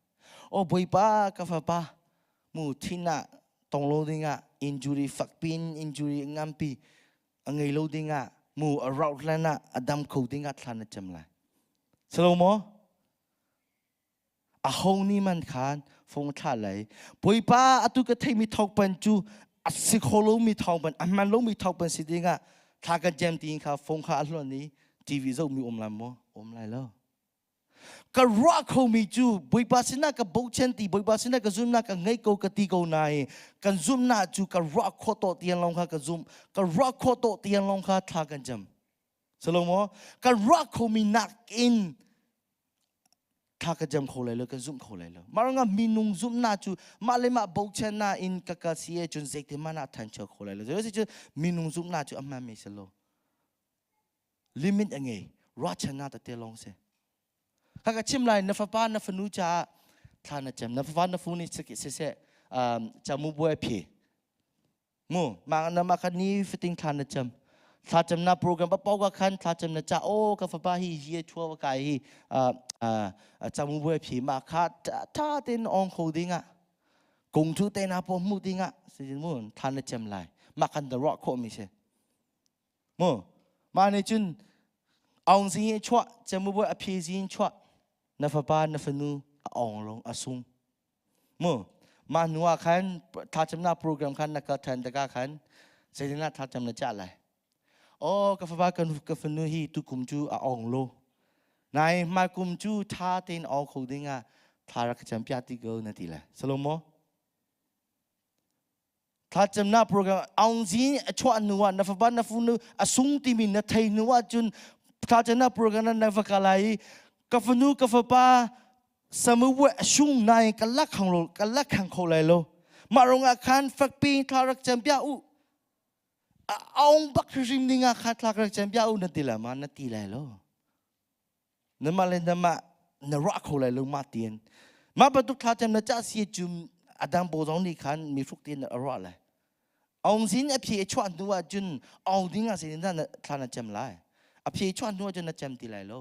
โอ้บุยป้ากับฟ้าป้ามูที่น่ะตรงโลดิ้งอ่ะ injury ฝักปีน injury งามปีไงโลดิ้งอ่ะมูเราแล้วน่ะอดัมเขาดิ้งอ่ะท่านจำเลยสโลโมอาหงนี่มันขานฟงท่าเลยบุยป้าอตุกะเทมีทองปันจูอัสิโคโลมีทองปันอันมันโลมีทองปันสิดิ้งอ่ะถ้ากันเจมตีนข้าฟงข้าอัลลอนี้ทีวีจะมีอมลำมั้อมไรแล้วก็รักเขามีจูบุยป้าสินะกับบุกเชนตีบุยป้าสินะกับซุมนะกับไงกูกับตีกูนายกันซุมนะจูกับรักโคโตเตียนลงข้ากับซุมกับรักโคโตเตียนลงข้าถ้ากันเจมสโลโมกับรักเขามีนักอินถ้ากันจำเขาเลยแล้วกันซุ่มเขาเลยแล้วมารงามีนุ่งซุ่มน่าจูมาเลยมาบอกเชน่าอินกักเสียจนเสกที่มาน่าทันเชื่อเขาเลยแล้วเดี๋ยวสิมีนุ่งซุ่มน่าจูอามาไม่สโลลิมิตยังไงรัชนาตัดเตลงเสียข้าก็ชิมเลยนับฟ้านับนูจ่าท่านจำนับฟ้านับนี่สกิเสจมูบัวพี่มูมานามาคันนี้ฟิตติ้งท่านจำถ้าจำนับโปรแกรมปะปอกกันถ้าจำนับจ่าโอ้กับฟ้าฮีเยี่ยชัวว่าไก่จมูกเว็บผีมาคัดถ้าเต้นองเขาดิ้งอ่ะกงชูเต้นอาปมูดิ้งอ่ะสิ่งมุ่งท่านจำไรมาคันเดรอกโคมิเช่มุ่งมาในจุนองสิ่งชั่วจมูกเว็บผีสิ่งชั่วนับฟ้านับนูองลงอาซุงมุ่งมาหนัวขันถ้าจำนับโปรแกรมขันนักการตะการขันสิ่งนั้นถ้าจำนับจ่าไรโอ้กับฟ้ากันกับนูฮีตุกุมจูองโลนายมากุมจูท่าเต้นออกเขาดิ้งอ่ะท่ารักจำพิจติเกอนั่นทีละสโลโมท่าจำนับโปรแกรมเอาจีนชวนนัวนับบ้านนับฟูนัวสุ่งที่มีนัทไทยนัวจนท่าจำนับโปรแกรมนั้นนับกันเลยกับฟูนัวกับฟ้าสมุวสุ่งนายกันลักขังโลกันลักขังเขาเลยโลมารงอาคารฝักปีท่ารักจำพิจอุเอาบักริมดิ้งอ่ะท่ารักจำพิจอุนั่นทีละมานั่นทีละโลนั่นมาเลยนั่นมานรักเขาเลยลงมาเตียนมาประตูท่าจำนัดจ่าเสียจุมอดัมโบสองนี่ขันมีฟุกเตียนอร่อยเลยเอาสินอภิชวนตัวจุนเอาดิ้งอ่ะสินนั่นท่านัดจำไรอภิชวนตัวจุนนัดจำตีไรโล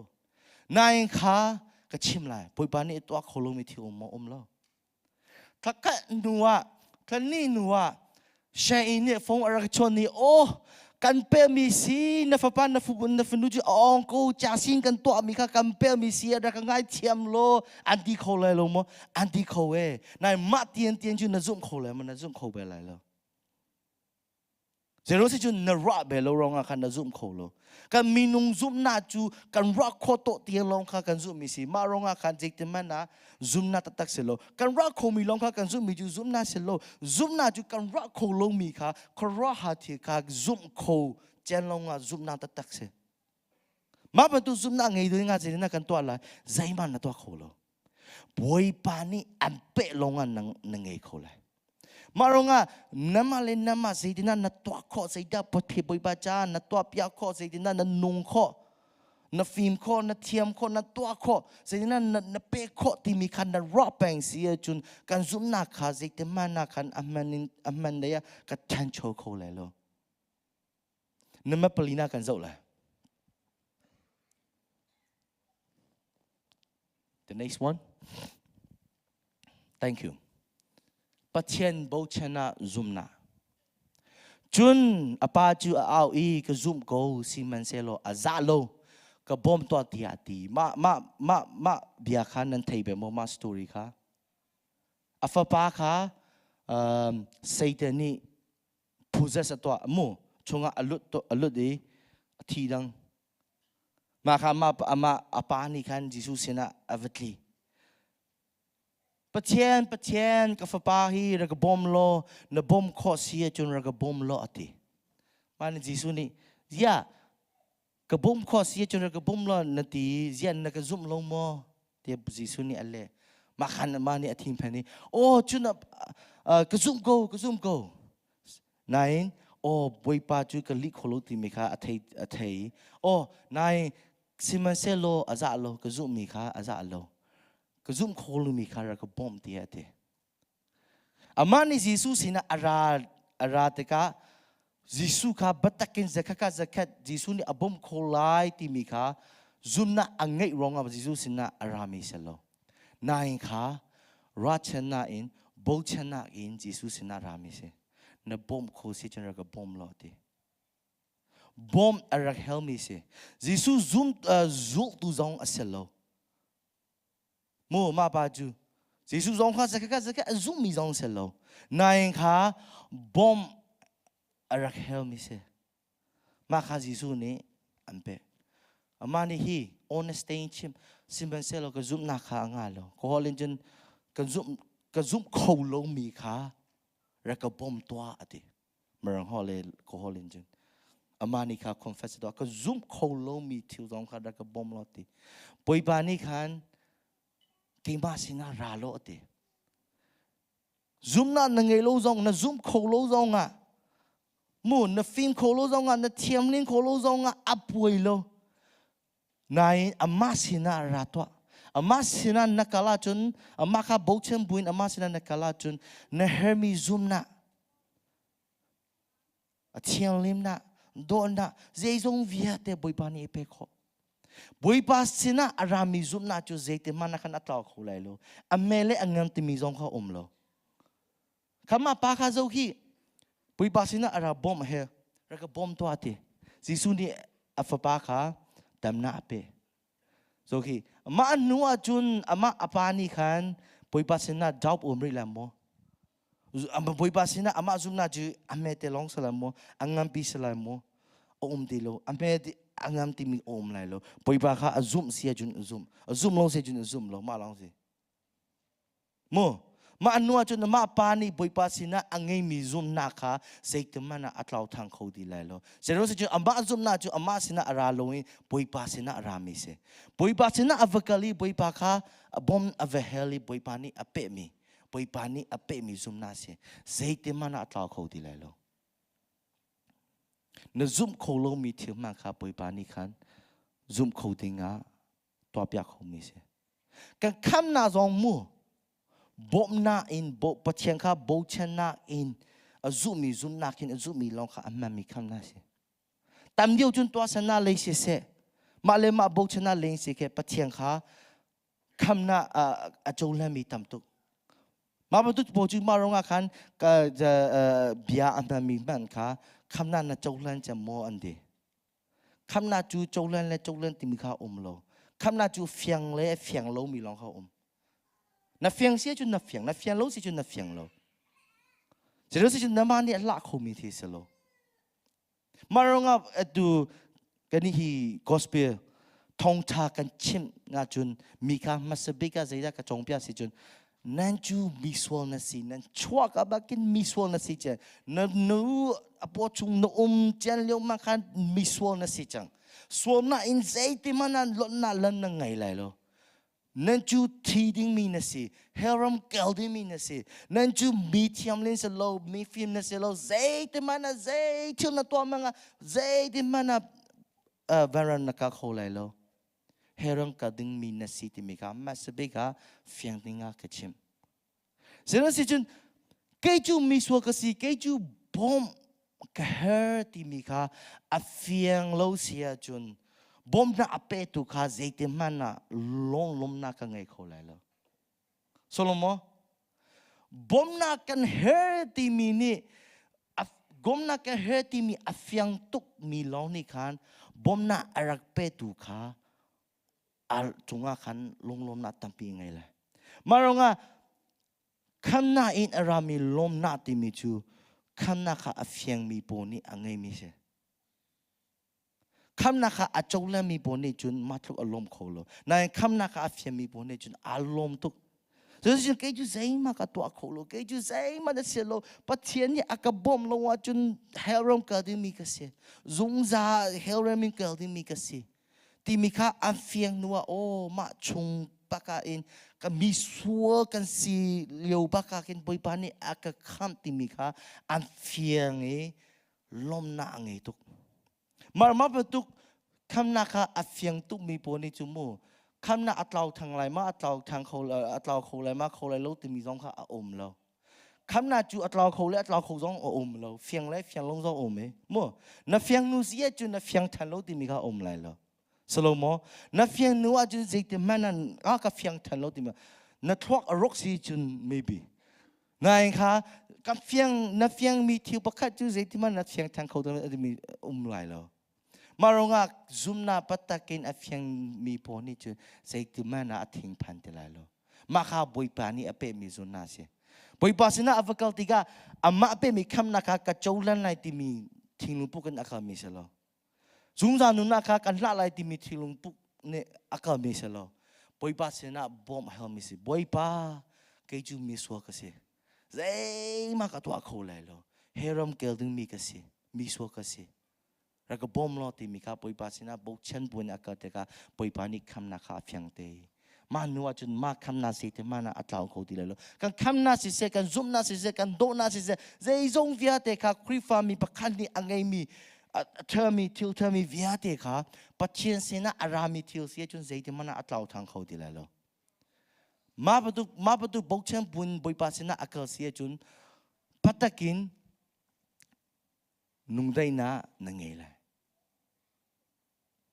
นายข้าก็ชิมไรปุยปานี่ตัวเขาลงมีที่อมโลถ้ากันนัวท่านี่นัวเชยเนี่ยฟงอะไรชนนี่โอ้กันเปมีสีนับฟ้านับฟุบนับนูจูองกูจ่าสิงกันตัวมีค่ะกันเปมีสีอะไรกันไงเทียมโลอันที่เขาเลยลงมั้งอันที่เขานายมาเตียนจูนัซุ่มเขาเลยมันนัซุ่มเขาไปเลยแล้วเจรู้สิจูนรักเบลลงอ่ะกันนัซุ่มเขาเลยกันมีนุ่งซุ่มน่าจูกันรักโคตรเตียนลงค่ะกันซุ่มมีสีมาลงอ่ะกันจิกเต็มมันนะซุ่มน่าตักเสร็จแล้วกันรักเขามีลงค่ะกันซุ่มมีจูซุ่มน่าเสร็จแล้วซุ่มน่าจูกันรักเขาลงมีค่ะเขารักหาที่ค่ะซุ่มเขาเจนลงอ่ะซุ่มน่าตักเสร็จมาเป็นตัวซุ่มน่าไงดูง่ายสิน่ากันตัวอะไรใจมันน่ะตัวเขาเลยบอยปานี่อันเปะลงอ่ะนังไงเขาเลยมาลงอ่ะน้ำมาเล่นน้ำมาสิที่นั่นนัดตัวข้อสิที่ปฏิบัติบาจานัดตัวพิอาข้อสิที่นั่นนัดนุ่งข้อนัดฟิล์มข้อนัดเทียมข้อนัดตัวข้อสิที่นั่นนัดเปะข้อที่มีคันนัดรอบแปลงเสียจนการซุ่มนักขาสิที่มันนักขันอัมมันเดียกัดชันโชว์เขาเลย咯นั่นมาปลีน่ากันเจ้าเลย The next one Thank youปัจเจนโบชนะซุมนาจุนอปาจูเอาอีก็ซุมโกซีมันเซโลอาซาโลก็บอมตัวที่อาตีมาเบียขันนั่นเทเบมมาสตอรี่ค่ะอาฟาปาค่ะเซตันนี่พูดจะตัวมูชงอลุดดีทีดังมาค่ะมาอาปานี่ขันจิสุเสนาอวัตลีปัจเจนกับฟ้าฮีรักบอมโลนบอมข้อเสียจนรักบอมโลอติมันจิสุนี่ยากบอมข้อเสียจนรักบอมโลนตีเจียนนักซุ่มลงโมเทียบจิสุนี่อะไรมาขันมานี่อธิมพันนี่โอ้จุนกซุ่มโกนายโอ้บอยปาจูกลิโคโลติมิค่ะอธิโอ้นายซิมันเซโลอาซาโลกซุ่มมิค่ะอาซาโลก็ซุ่มโคลุมีคาระก็บอมเตียเต อามานี่ยิสุสินะอาราเตกะยิสุข้าบัตรกินจะข้าจะแค่ยิสุนี่อบมโคลายที่มีข้าซุมน่ะอังเงยร้องกับยิสุสินะอารามิเสลนายข้าราชนาอินโบชนาอินยิสุสินะอารามิเสนบมโคสิจันรักบมลอดีบมอารักเฮลมิเสยิสุซุลตุจงอเสลมูมาปาจูยิสุจงข้าจะแค่ซุมมีจงเสลนายข้าบมอารักเฮลมิเสมาข้ายิสุนี่อันเปอามานี่ฮีhonestyชิมซิมเบนเซลก็ซุมนักข้างาโลก็ฮอลเลนจนก็ซุมโคโลมีข้ารักบมตัวอดีมรังฮอลเลก็ฮอลเลนจนอามานี่ข้า confess ตัวก็ซุมโคโลมีทิวจงข้ารักบมลอดีปอยบานี่ขันที่มาสินาราโลอดีซุมน่ะนังเอโลจงน่ะซุมโคโลจงอ่ะมูนน่ะฟิล์มโคโลจงอ่ะน่ะเทียมลิงโคโลจงอ่ะอับวยโลนายอามาสินาราตัวอามาสินานักกาลาจนอามาข้าบอกเช่นบุญอามาสินานักกาลาจนน่ะเฮอร์มีซุมน่ะเทียมลิมน่ะโดนน่ะเจจงวิอาเตบอยปานีเปขบอยปาสินาอารามิซุมน่ะจูเจเตมันนักนัตลาคูไลโลอเมเลอังยันติมิจงข้าโลข้ามาปาข้าเจ้าขี้บอยปาสินาอาราบอมเฮรักบอมตัวที่จิสุนีอัฟปาข้าดำนาเปโอเคมาอันนัวจุนอามาอปานีขันบอยปาสินาดาวอุมริลามโมบอยปาสินาอามาซุมนาจูอเมเตลองสลามโมอังงัมปีสลามโมอุมติโลอเมเตอังงัมติมีอุมไลโลบอยปาข้าซุมเสียจุนซุมลองเสียจุนซุมโลมาลองสิโมมาอันนัวจุนมาปานีบอยปาสินาอังเงมีซุมนาข้าเสกตมันอัตลาวทางเขาดีไลโลเจโรสิจุอามาซุมนาจูอามาสินาอาราโลอิบอยปาสินาอารามิเสบอยปาสินาอเวกาลีบอยปาข้าบอมอเวเฮลีบอยปานีอเปมีบอยปานีอเปมีซุมนาเสเสกตมันอัตลาวเขาดีไลโลนซุมโคโลมีเทียมมาข้าบอยปานีขันซุมเขาดิงาตัวเปียกเขามีเสกันคำนาจงมูบอมนาอินบอปะเชียงข้าบอชนะอินอซุมีซุมนาคินอซุมีลองข้าอันมันมีคำนาเสตามเดียวจนตัวสนาเลยเสมาเลยมาบอชนะเลยเสแค่ปะเชียงข้าคำนาโจลมีตามตุกมาประตูโปรจุมารงอาคันก็จะเบียอันมันมีมันข้าคำนาโจลจะโมอันเดีคำนาจูโจลและโจลติมีข้าอมโลคำนาจูเฟียงและเฟียงโลมีลองข้าอมนับเฟียงเสียจนนับเฟียงโลเสียจนนับเฟียงโลจะรู้สึกจนน้ำมันเนี่ยละคมีที่สโลมาลองดูกันนี่ฮีกอสเปียทองชากันชิมงาจุนมีข้ามาสบิกาใจได้กับจงเปียสิจุนนั่นจูมิสวลนัสินั่นชัวกับบักินมิสวลนัสิเจนั่นนูอปอจุงนูเจนเลี้ยวมาคันมิสวลนัสิจังสวมน่ะอินใจที่มันนั่นหล่นน่ะลันนั่งไงเลยโลนั่นจูทีดิ้งมีนัสิเฮรัมเกลดิ้งมีนัสินั่นจูมีเทียมเลนส์โลมีฟิล์มนัสิโลใจที่มันน่ะใจที่นั่นตัวมันอ่ะใจที่มันน่ะวารันนักเขาเลยโลเฮรัมเกลดิ้งมีนัสิที่มีข้ามาสบิกาเฟียงดิ้งอ่ะกชิมเสร็จแล้วสิจุนเกจูมีสวกสิเกจูบอมกะเฮที่มีข้าอเฟียงโลเสียจุนบอมน่ะอเปตุข้าใจที่มันน่ะลมน่ะกันไงเขาเลยล่ะโซโลมอบอมน่ะกันเฮที่มีนี่กอมน่ะกันเฮที่มีอเฟียงตุกมีลองนี่ขันบอมน่ะอารักเปตุข้าจงอาขันลมน่ะตั้งปีไงเลยมาลองคำน่ะอินอารามีลมน่ะที่มีจูคำน่ะข้าอเฟียงมีปนี่อังไงมีเสคำนักอาจจะเล่มีบนนี้จุนมาทุกอารมณ์เขาโลนั่นคำนักอาเฟียมีบนนี้จุนอารมณ์ทุกจะจุนเกจูใจมากตัวเขาโลเกจูใจมาเสียโลปัจเจียนนี่อากาบอมโลว่าจุนเฮรัมเกิดมีกษีจงจ่าเฮรัมเกิดมีกษีที่มีข้าอาเฟียงนัวโอ้มาชงปากาอินก็มีสัวกันสิเลี้ยวปากาอินบอยปานี่อากาคำที่มีข้าอาเฟียงเอลมหน้าไงทุกมาประตูคำนักอาเฟียงตุมีปนิจุมูคำนักอัตลาวทางไรมาอัตลาวทางเขาอัตลาวเขาไรมาเขาไรโลติมีสองข้าอมแล้ว คำนาจูอัตราเขาและอัตราเขาจงอมเราเฟียงและเฟียงลงจงอมไหมมั่วนับเฟียงนู้เสียจูนับเฟียงทันเราที่มีเขาอมไรเราสโลโมนับเฟียงนู้อาจจะเจตมันนั่นก็เฟียงทันเราที่มีนับทวักอรกซีจูน maybe นายค่ะกับเฟียงนับเฟียงมีทิวประคัดจูเจตมันนับเฟียงทันเขาที่มีอมไรเรามาลงอ่ะซุมนาปัตตะกินเฟียงมีพอนี่จูเจตมันน่ะทิ้งพันเตลายเรามาข้าบอยปานี่อเปมีซุนนาเสียบอยปาสนะอฟกัลติกาอามาเปมีคำนักกระโจลันไลติมีทิ้งลุงปุกันอักามิเสลอซุ่มจานุนักกันละไลติมีทิ้งลุงปุกเนี่ยอักามิเสลอบอยปาสนะบอมเฮลมิสิบอยปาเกจูมิสวกสิเจ้มากตัวเขาเลยลอเฮรัมเกลดึงมีกสิมิสวกสิแล้วก็บอมลอติมีค่ะบอยปาสนะบุกเชนบุญอักาเตกาบอยปานี่คำนักเฟียงเตมาหนูว่าจนมาคำนาสิเตมานะอัตราเขาดีเลยกันคำนาสิเสกันซุ่มนาสิเสกันโดนาสิเสเจยงวิอาเตค่ะคริฟามีประคันนี่อังไงมีเธอมีทิลเธอมีวิอาเตค่ะปัจเจียนเสนาอารามีทิลเสียจนเจเตมานะอัตราทางเขาดีเลยมาประตูบอกเช่นบุญบอยปาเสนาอักเสียจนปัตตะกินนุ่งได้นะนั่งไงเลย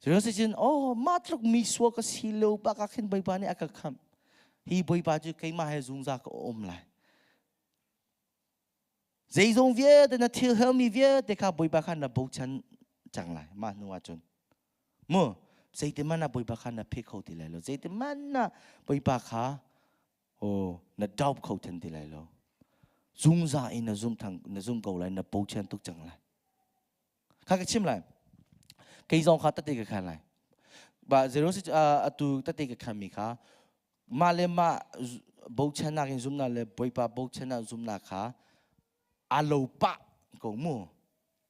Jerusalem, oh, matruk miswa ka silo pa kakin bay pa ni akakam. Hi boy pa ju kay ma he zungza ka omlai. Zay zong vie de na til hel mi vie de ka boy pa kan na bochan changlai ma nuwa chun. Mo, zay te man na boy pa kan na pick ho tilai lo. Zay te man na boy pa ka oh na daub ko ten tilai lo. Zungza in na zoom thang na zoom go lai na bochan tuk changlai. Ka chim lai. กี่จงข้าตัดติกขันไรบ่เจริญสิตัวตัดติกขันมีค่ะมาเลมาบุชนากินซุมนาเลบอยปาบุชนาซุมนาค่ะอาโลปะกงมู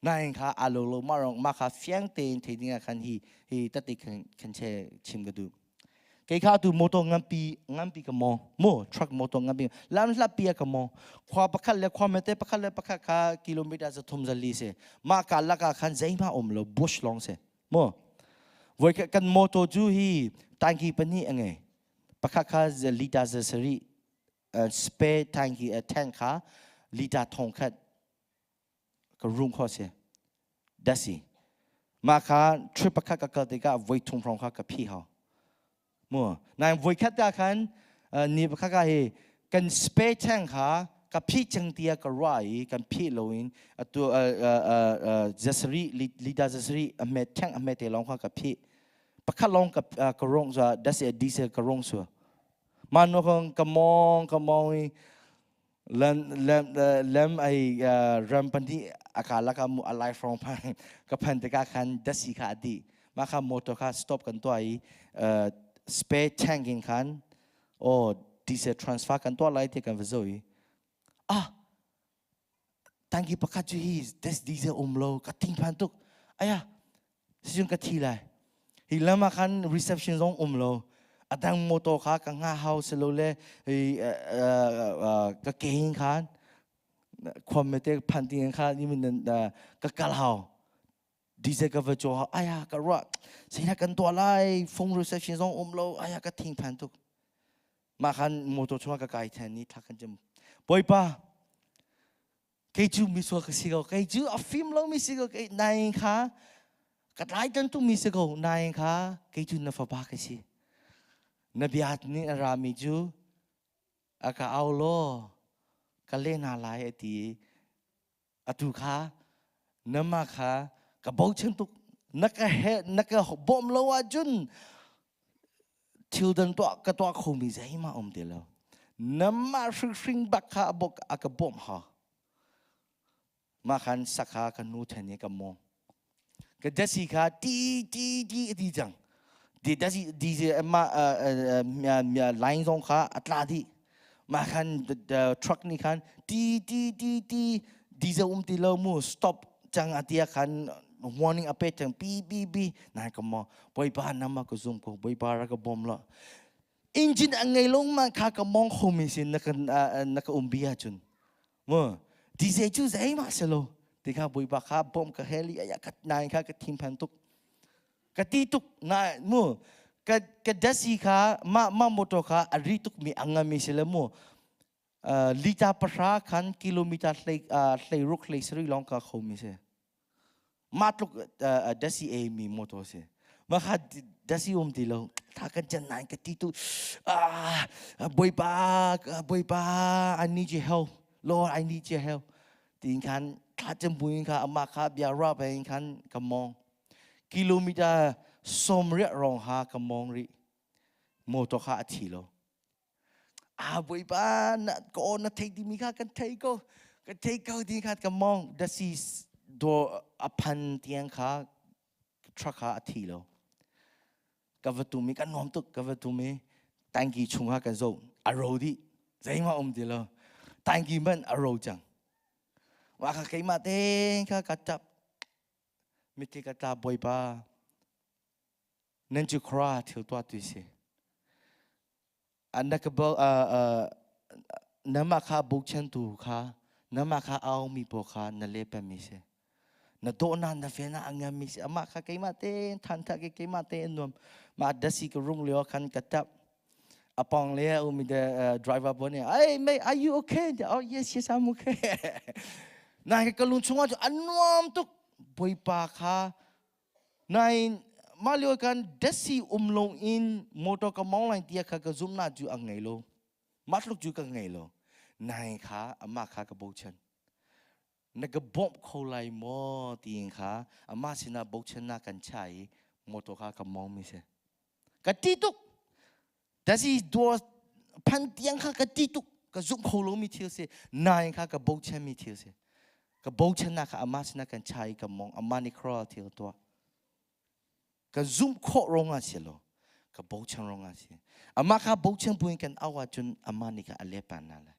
นั่นค่ะอาโลโลมารองมาค่ะเฟียงเตนเทดิงขันฮีตัดติขันเชชิมกันดูกี่ข้าตัวมอเตอร์งันปีกับมอมูทรัคมอเตอร์งันปีลำลับปีกับมอความประคันเล็กความเมตต์ประคันเล็กประคันค่ะกิโลเมตรจะทุ่มจะลีเสมาการลักขันใจมาอมโลบุชลองเสโม่วันกันมอเตอร์จูฮีตังกีปนี่ยังไงประคันค่ะจะลีดาจะสรีสเปรย์ตังกีแทงค่ะลีดาทองคัดก็รุ่งข้อเสดัสิมาค่ะทริปประคันกับเด็กก็ไว้ทุ่งพร้อมค่ะกับพี่เขามัวนายวิคัตตาขันนี่ประกาศให้กันสเปซแท่งขากับพี่จังเตียกับไรกันพี่โลอินตัวเจสรีลีดาเจสรีอเมทแท่งอเมทเตลองข้ากับพี่ประกาศลองกับกระรองจะดัชเอดีเซกระรองสัวมันว่าคนกมองเล่มไอ้รัมพันธีอาการละกันมูอะไรฟรองพันกับพันธุ์การขันดัชสีขาดีมาข้ามมอเตอร์ข้าสต็อปกันตัวไอ้spare tank in kan or diesel transfer kan to lai te kan vzoi tanki pakat ju hi des diesel umlo kating pan tuk aya sijun ka thi lai hi lama kan reception zong umlo adang moto kha ka nga house lo le ka kein kan khom me te pan ting kha ni min ka kal haoดีเซลก็ว่าจะอายก็รู้สิ่งนั้นกันตัวไล่ฟงรีเซพชันซองโลอายก็ทิ้งพันทุกมาขันมอเตอร์ชัวร์ก็ไกลแทนนี้ทักกันจมปอยป้าเกจูมิสัวก็สิโกเกจูอัฟฟิมเรามิสิโกนายค่ะกัดไล่จนตุมิสิโกนายค่ะเกจูนัฟบ้าก็สินบีอัตนี่รามิจูอากาเอาโลก็เล่นอะไรตีอตุค่ะน้ำมาค่ะกับบอกฉันตุกนักบอมโลวาจุนทิวดันตัวคงมีใจมาอมเดียวน้ำมาฟิงบักขาบอกอากบอมฮะมาขันสักขากันนูเทนี่กับมองก็จะสิขาดีจังดีจะสิดีมาไลน์ตรงขาอัตลาดีมาขันทรัคนี่ขันดีจะตีเรามูสต็อปจังอาทิตย์ขันwarning apa yang bi nah kamu boy bahan nama ke zoom ko boy bara ke bom lo engine angai long ma kha ka mong khomisin nak umbia chun mo dise chu zai ma selo tikha boy ba kha bom ka heli aya kat nai kha ka tim phan tuk ka ti tuk na mo ka dasi kha ma moto kha ari tuk mi angami selo mo ลิตาประชาคันกิโลเมตรเลยรุกเลยสรีลองกาเขามีเสมาตลุกดัชเอมีมอเตอร์เสมาขัดดัชตีเราถ้ากันจะนายกันที่ตุบอยป้า I need your help Lord I need your help ตีนคันถ้าจำบุญค่ะอามาค่ะเบียร์รับไปคันกำมองกิโลเมตรสมเรียรองหากำมองริมอเตอร์ค่ะทีเราบอยป้านะก็นะเทคดีมีค่ะกันเทคก็ดีค่ะกำมองดัชตัวอพันเตียงค่ะทรัคค่ะทีเรากับวัตถุมีกันน้อมตุกกับวัตถุมีตังกีชงหากันโซ่อารมณ์ดีใจมาดีแล้วตังกีมันอารมณ์จังว่าข้าเคยมาเต้ข้ากัดจับมิติกัดจับบอยป้านั่นจุคราเที่ยวตัวตุยสิอันนั้นก็บอกน้ำมาข้าบุกเชนตูข้าน้ำมาข้าเอามีโบข้านั่นเล็บเป็นมิเสนั่นโดนนั่นเฟน่าอังมิเสอามาข้าเคยมาเต้ทันทักเคยมาเต้นวมมาดัชก็รุ่งเรืองคันกัดจับอปองเลี้ยมีเดdriver บนเนี่ยmate are you okay oh yes I'm okay นายก็ลุงชงว่าจะอันนวมตุกบอยปากค่ะนายมาเลี้ยกันดัชลงอินมอเตอร์ก็มองอะไรที่ข้าก็ซุ่มน่าจูอังไงโลมัดลูกจูกังไงโลนายค่ะอามาข้าก็บอกฉันนักก็บอกเขาไล่หมอตีนค่ะอามาสินะบอกฉันน่ากันใช้มอเตอร์ข้าก็มองไม่ใช่กะติตุกแต่สิตัวพันเตียงข้ากะติตุกก็ซุ่มเขาลงมีเที่ยวเสียนายข้าก็บอกฉันมีเที่ยวเสียก็บอกฉันนะข้าอามาสินะกันใช้ก็มองอามานี่ครอเที่ยวตัวก็ซุ่มโคลงอาเสียโลก็บอกฉันลงอาเสียอามาข้าบอกฉันพูดกันเอาว่าจนอามานี่ก็อเล็บปานนั่นแหละ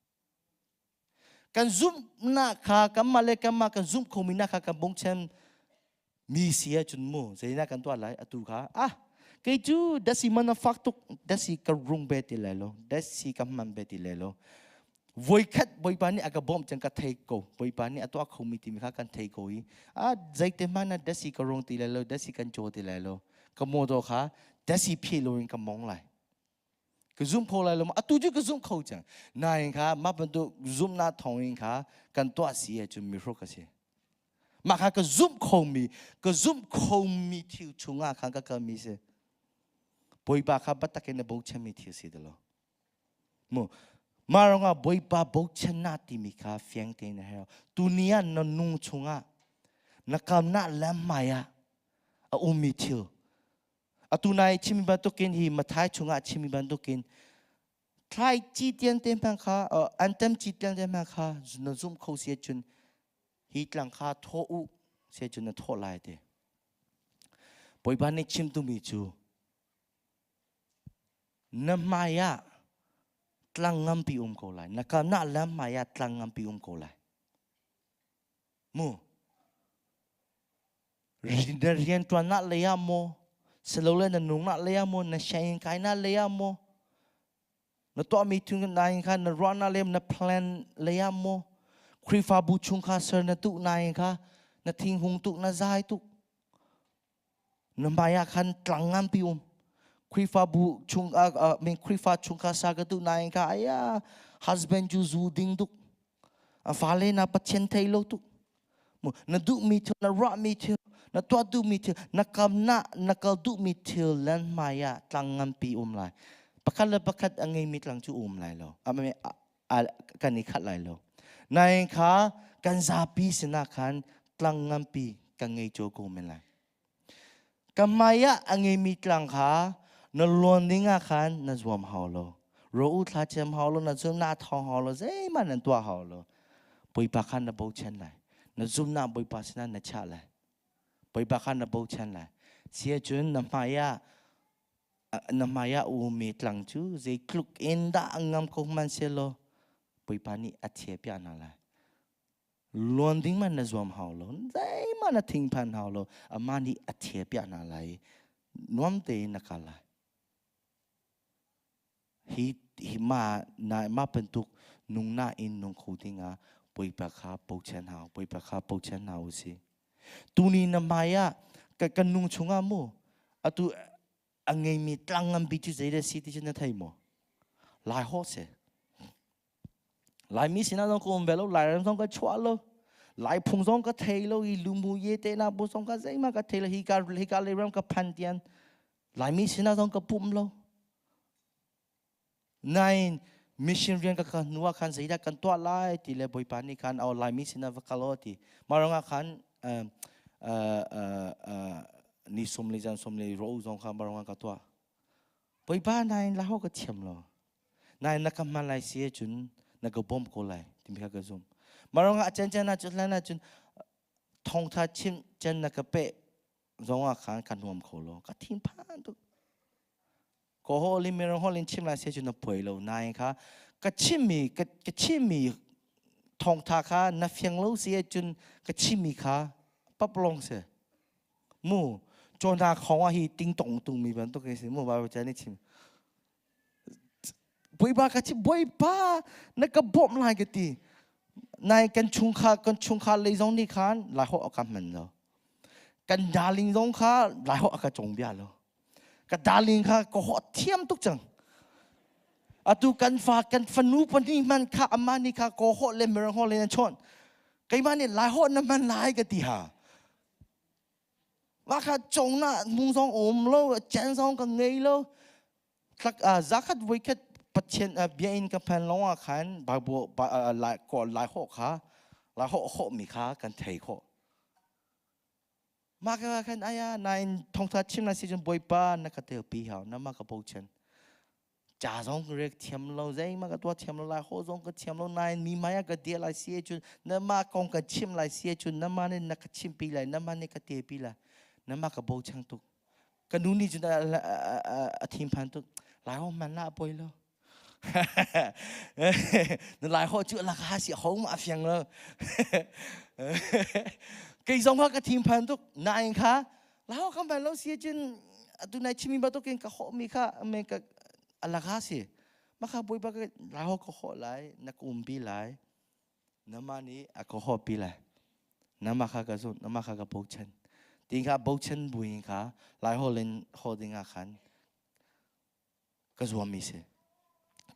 กันซุ่มนักข้ากันมาเล็กกันมากันซุ่มเขามีนักข้ากันบอกฉันมีเสียจนมู่เสียนักกันตัวอะไรตัวข้าcái chú đã xí mana phát tục đã xí cái rung bê tì lệ lo đã xí cái man bê tì lệ lo vui khát vui bán này cái bom chẳng cái thầy cô vui bán này à tôi khôngมีtìm khác cái thầy cô ấy dạy tên mana đã xí cái rung tì lệ lo đã xí cái chỗ tì lệ lo cái mô đồ khá đã xí phi lo cái mong lại cái zoom khâu lại lo mà tôi chứ cái zoom khâu chẳng này khá mà bên tôi zoom na thong khá cái tôi xí ở chỗ mi rô cái gì mà khá cái zoom khâu mi thiếu chung khá cái mi gì boi ba kha bata ke na baucha mi thi si dalo mo maronga boi ba baucha na ti mi kha fiang te na ha dunia no nung chunga na kam na lam maya a umi thil a tu nai chimi ban to ken hi mathai chunga chimi ban to ken thai chi tian tem pang kha antam chi tian tem pang kha no zum kho se chun hi tlang kha tho u se chun na tho lai te boi ba ne chim tu mi chu namaya tlang ngampi ko lai nakam lam maya tlang ngampi ko lai mu rian tuan na leya mo selole na nung na leya mo na shayin kai na leya mo na to mi tung na yin kha na ron na lem na plan leya mo krifa bu chung kha ser na tu na yin kha na thing hung tu na zai tu namaya khan tlang ngampi krifa bu chung men krifa chung ka saga tu nai ka aya husband ju zu ding duk fale na patchen thai lo tu na du mi thu na ra mi thu na to du mi thu na kam na kal du mi thu lan maya tlang ngam pi lai pakat angai mi tlang chu lai lo ame kan ni khat lai lo nai kha kan za pi sina khan tlang ngam pi ka ngai cho ko men lai kamaya angai mi tlang kha na luan dinga khan na zwam haulo ro u thla chem haulo na zum na thong haulo zai man an tua haulo boi pa khan na bo chen lai na zum na boi pa sna na cha lai boi pa khan na bo chen lai sia chun na maya u mi tlang chu zai kluk in da angam ko man selo boi pa ni athie pya na lai luan ding man na zwam haulo zai man na thing phan haulo amani athie pya na lai nuam te na kala hi ma pentuk nung na in nung khutinga poi pa kha po chen hau si tuni na maya ka nung chunga mo atu angai mi tlangam bi chu zai da si ti chen thai mo lai ho se หลายมิสินะต้องกูเบลล์หลายเรื่องต้องก็ชัวร์หลายพงต้องก็เทลอีลุมูเยเตนะบุษองก็ใจมากก็เทลฮิการเลยเรื่องก็พันเตียนหลายมิสินะต้องก็ปุ่มในมิชชันเรียนก็คันนัวคันสิ่งที่กันตัวไล่ที่เลบอยปานี่คันเอาลายมิสินะวัคลอตีมาลองคันนี่สมเลยจันสมเลยรู้จงคันมาลองกันตัวบอยปานนายละเขาก็เทียมนายนักมาเลเซียจุนนักบอมโคไลที่มีข้ากระซุมมาลองอาจารย์นะจุดแล้วนะจุนทองทัดชิมจันนักเปะจงว่าคันกันรวมโคโลก็ทิ้งผ่านตุก็ฮอลิมิรฮอลินชิมลาเสียจุนป่วยแล้วนายค่ะก็ชิมีทองทักค่ะนับเฟียงแล้วเสียจุนก็ชิมีค่ะปั๊บลงเสียมูจนนาของว่าฮีติ้งตงตุงมีบันตุกเสียมูบาร์เจนี่ชิมบอยบ้าก็ชิบอยบ้านักก็บ่มลายกันตีนายกันชุงคาเลยจงนี่คันหลายหัวกันมันแล้วกันดาลิงจงค่ะหลายหัวกันจงเบียแล้วก็ดาลิงค่ะก็หัวเทียมทุกจังอะตุกันฝากกันฟันูปนี่มันค่ะอามานี่ค่ะก็หัวเล่มเรื่องหัวเล่นชนไก่มันนี่หลายหัวนั้นมันหลายกันตีฮะว่าค่ะจงน่ะมุงสองอมแล้วเจนสองกันไงแล้วสักzakatไว้แค่ปัจเจนเบียนกับแผ่นลงอาคารบางบัวหลายก่อนหลายหัวค่ะหลายหัวมีค่ะกันเทยหัวมากกว่ากันอายะนายทองทัดชิมนาสิจนบอยป้านักเตะปีเหานั่นมากกับโบเชนจ่าสองเรียกเทียมเราใจมากกับตัวเทียมเราหลายหัวสองก็เทียมเรานายมีมายกับเดียลายเสียจุนนั่นมากองกับชิมลายเสียจุนนั่นมาเนี่ยนักชิมปีเลยนั่นมาเนี่ยกับเตะปีเลยนั่นมากกับโบเชนตุกกันนู่นนี่จุนทีมพันตุกหลายหัวมันละบอยแล้วนั่นหลายหัวจุดราคาเสียหัวมาเฟียงแล้วกี่สองพักกับทีมพันทุกนายค่ะแล้วคำแบบเราเสียจนตัวนายชิมิบัตุกินกับเขามีค่ะเมกับอะไรค่ะสิมาค่ะบุยบักแล้วก็เขาไหลนักปีไหลน้ำมันนี้ก็เขาปีไหลน้ำมาค่ะกับสุดน้ำมาค่ะกับโบชันทีค่ะโบชันบุยค่ะหลายหัวเล่นหัวดิ่งอาคารก็รวมมีสิ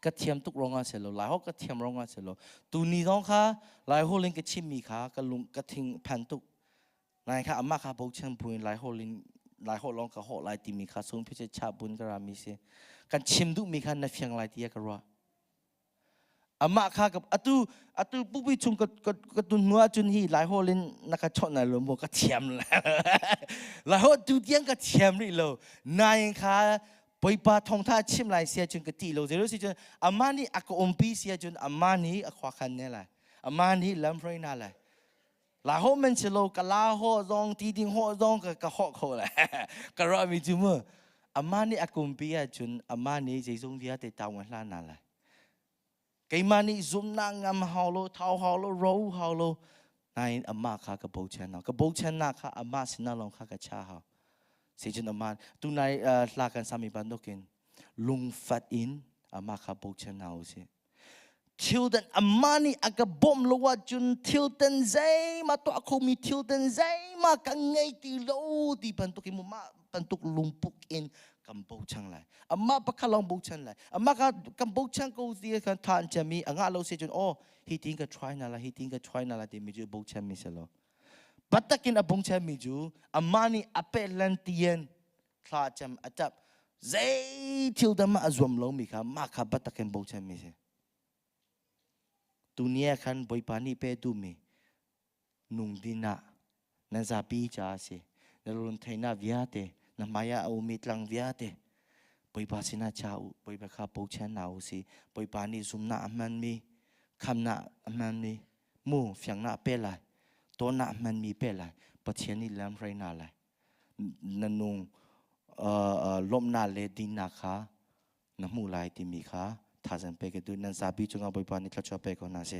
ก็เทียมทุกโรงงานเสร็จแล้วหลายหัวก็เทียมโรงงานเสร็จแล้วตัวนี้น้องค่ะหลายหัวเล่นก็ชิมมีค่ะก็ลุงก็ทิ้งพันทุกนายค่ะอามาค่ะโบชันบุญหลายหัวลินหลายหัวลองกับหัวหลายตีมีค่ะส่งพิจชาบุญกรามีเสียกันชิมดุมีค่ะในเฟียงหลายตีกระอามาค่ะกับอตูปุ๊บวิชุมกับตุนนัวจุนฮีหลายหัวลินนักชดนายลมบอกก็เทียมแล้วหลายหัวดูเตียงก็เทียมนี่เลยนายค่ะไปปาทองท่าชิมหลายเสียจนกตีเลยเดี๋ยวสิจนอามานี่อักอมปีเสียจนอามานี่อักขวาคันเนี่ยแหละอามานี่ลำไรน่าแหละลาโฮมันเชโลกะลาโฮซองตีดิงโฮซองกะฮอกโฮแหละกะรอมีจุมอามานี่อากุมปีอาจุนอามานี่ใจจงเดียแต่ตาวันลานาแหละไกมานี่ซุมนางงามฮาวโลท้าวฮาวโลโรฮาวโลนายอามาข้ากะโบชันกะโบชันนาข้าอามาสินาลองข้ากะชาฮาวเสียจนอามาตุนายลากันสามีบันโดกินลุงฟัดอินอามาข้าโบชันนาอุสิtilden amani aga bom lowa jun tilden zai ma to aku mi tilden zai ma ka ngai ti lo di bantuk imu ma bantuk lumpuk in kambo chang lai amma pa khalong bo chang lai amma ka kambo chang ko di ka than chami anga lo se jun oh he think ka try na la he think ka try na la de mi ju bo chang mi se lo batakin abong chang mi ju amani ape lantien thla cham atap zai tilden ma azwam lo mi ka ma ka batakin bo chang mi seตุนี้ขันบอยปานีเปดูมีนุ่งดินะนั่นจะปีจ้าสินั่นลุนไทยน่าวิอาเตนั่นมายาเอามีตรังวิอาเตบอยปาสินาชาวบอยปาข้าปูเชนเอาสิบอยปานีซุมน่ามันมีคำน่ามันมีมู่เฟียงน่าเปล่าตัวน่ามันมีเปล่าปัจเจนี่ลำไรน่าเลยนั่นนุ่งลมน่าเลดินนาคาน้ำมูลายติมีคาท่าสันเปกดูนั่นซาบิจงเอาไปปานิทลชอบเปกน่าเส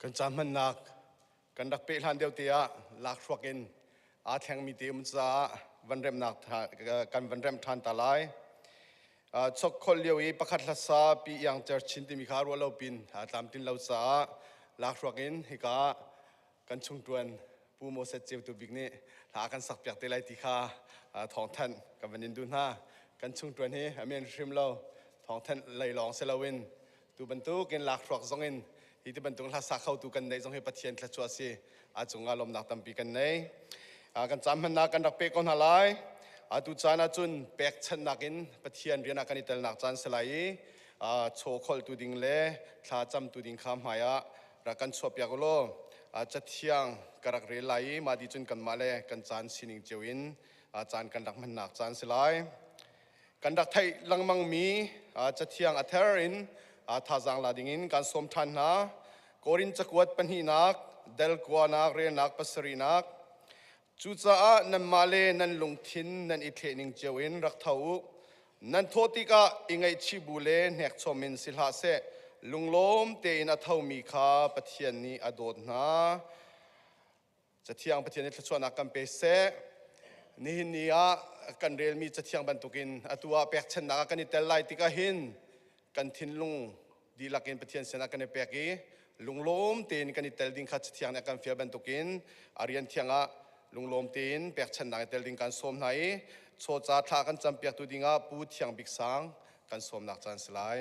กันจำมันนักกันดักเปิลหันเดียวเตียหลักสวกินอาแทงมีเตียมจ้าวันเริ่มนักกันวันเริ่มทันตาลายชกคนเลี้ยวอีประคัดลักษาปีอย่างเจอชินติมีคารวเราปินตามตินเราจ้าหลักสวกินฮิกากันชุงตวนผู้โมเสสเจียวตัวบิ๊กนี่หากันสักเปียกเตลัยติคาทองท่านกับวันนินดูน่ากันชุงตวนนี้อเมนชิมเราทองท่านไหลลองเซลวินตัวบรรทุกินหลักสวกซองอินที่บรรทุกลักษาเข้าตัวกันในจงให้ปะเทียนทะชัวซีอาจงอารมณ์นักตั้มปีกันในกันจำมันนักกันดักเปกคนหลายตุจานาจุนเปกชันนักินปะเทียนเรียนนักนิเตลนักจันสลายโชคอลตูดิงเล่ท่าจำตูดิงคำหายะรักกันชอบยากโลจัดเที่ยงกระเรลัยมาดีจุนกันมาเล่กันจานสินิงเจวินจานกันดักมันนักจันสลายกันดักไทยลังมังมีจัดเที่ยงอัเทอรินท่าจังลาดิงินกันสมทันนะโกรินจักวัดปัญหีนักเดลกวานักเรนักปัสรีนักจูจ้านันมาเลนันลงทินนันอิเทนิงเจวินรักเท้านันโทติกาอิงไอชิบูเลเนกชมินสิลฮาเซลุงลมเตอินาเท้ามีคาปะเทียนนี้อดดนะจะเที่ยงปะเทียนนี้ทศวรรษกันเปเซนี่นี่กันเรียลมีจะเที่ยงบรรทุกินตัวเปกชนะกันนิเตลไลติกาหินกันทินลุงดีลักินปะเทียนเสนากันเปกีลุงลมเตนกันนิเตลดิงขัดเที่ยงนักกันเฟียบรรทุกินอารียนเที่ยงลุงลมเตนเปกชนะเตลดิงกันสมไหนโชจ่าทากันจำเปียกตัวดิงปูเที่ยงบิกสังกันสมนักจันสลาย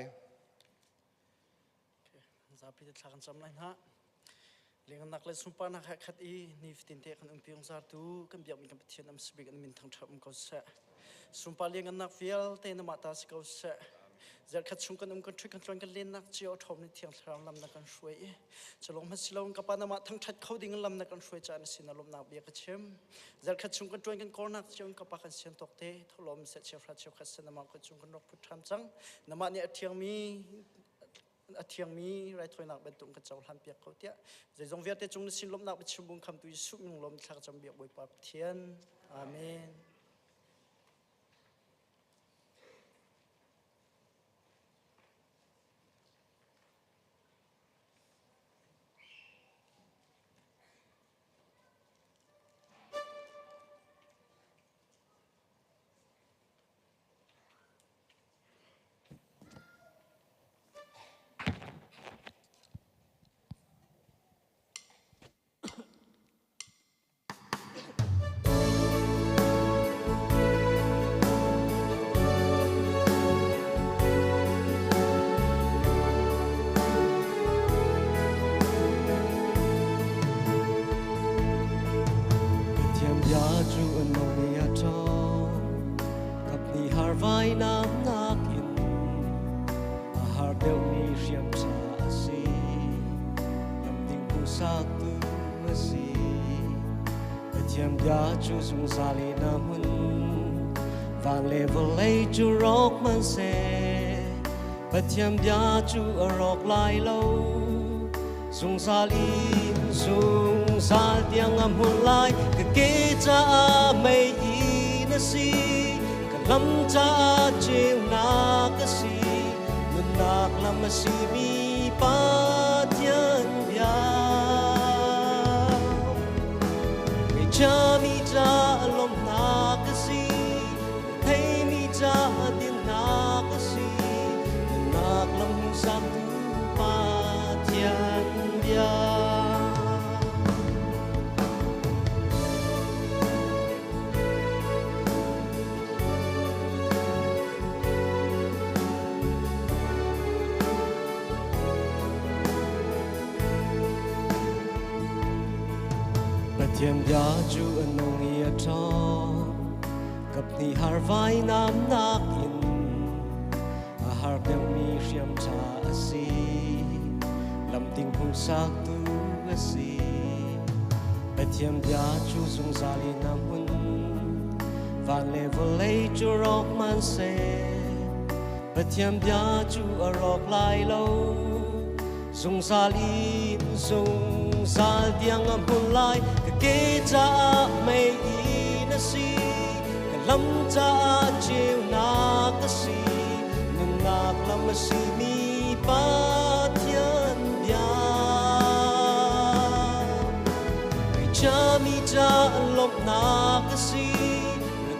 จะพิจารณากันจำไรนะเลี้ยงนักเล่นสุปานักขัดอีนี่ฟิตินเตะกันพิองซาตูกันเบียกมีกันเทียนน้ำสบิกันมินทั้งทับมันก็เสะสุปาเลี้ยงนักฟิลเตนมาตาสก็เสะจะขัดชุงกันกันช่วยกันชวนกันเล่นนักเจียวทอมในเที่ยงทางลำนักกันช่วยจะลงมาสิลงกับปานามาทั้งทัดเขาดิ่งลำนักกันช่วยจานสินลมนักเบียกเชื่อมจะขัดชุงกันชวนกันก่อนนักเจียวกับปากันเสียนตกเตะทลมเสร็จเชียวฟรัดเชียวขัดเสนามาขัดชุงกันรบพุทธันจังนามาเนี่ยเที่ยงมีไรถอยนักเป็นตุงกระเจ้าหันเปียกเขาเตี้ยใจจงเวียดเตจงสินลมนักเป็นชุมบุญคำตุยสุมลมทักจำเบียกบวยปาเทียนอาเมนSung sali namun van level lay chu rock man se patiam dia chu rock lai lo sung sal tiang am hun lai ke ke cha mai i na si ka lam cha chiu na ka si nun nak lam si mi pa tian dia cha mi cha lom na ka si thei mi cha tin na ka si nak lam sa tu pa tian dia Tiêm giá chú nông nghĩa cho gặp ni har vai nam nak in har dem mi siam cha si lam ting hung sak tu si tiêm giá chú sung zali nam hun van level lay chú rock man se tiêm giá chú rock lai lâu sung zali sung sal tiang am hun lai ke cha mai i na si ka lam cha chiu na ka si nun nak lam si mi pa thian dia cha mi cha lop na ka si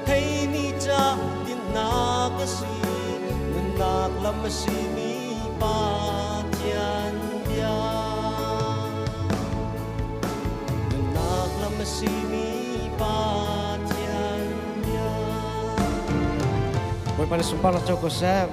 thei mi cha tin na ka si nak lam si mi pa tian bia nak lam si mi pa tian bia Boy para sumpah na choko sam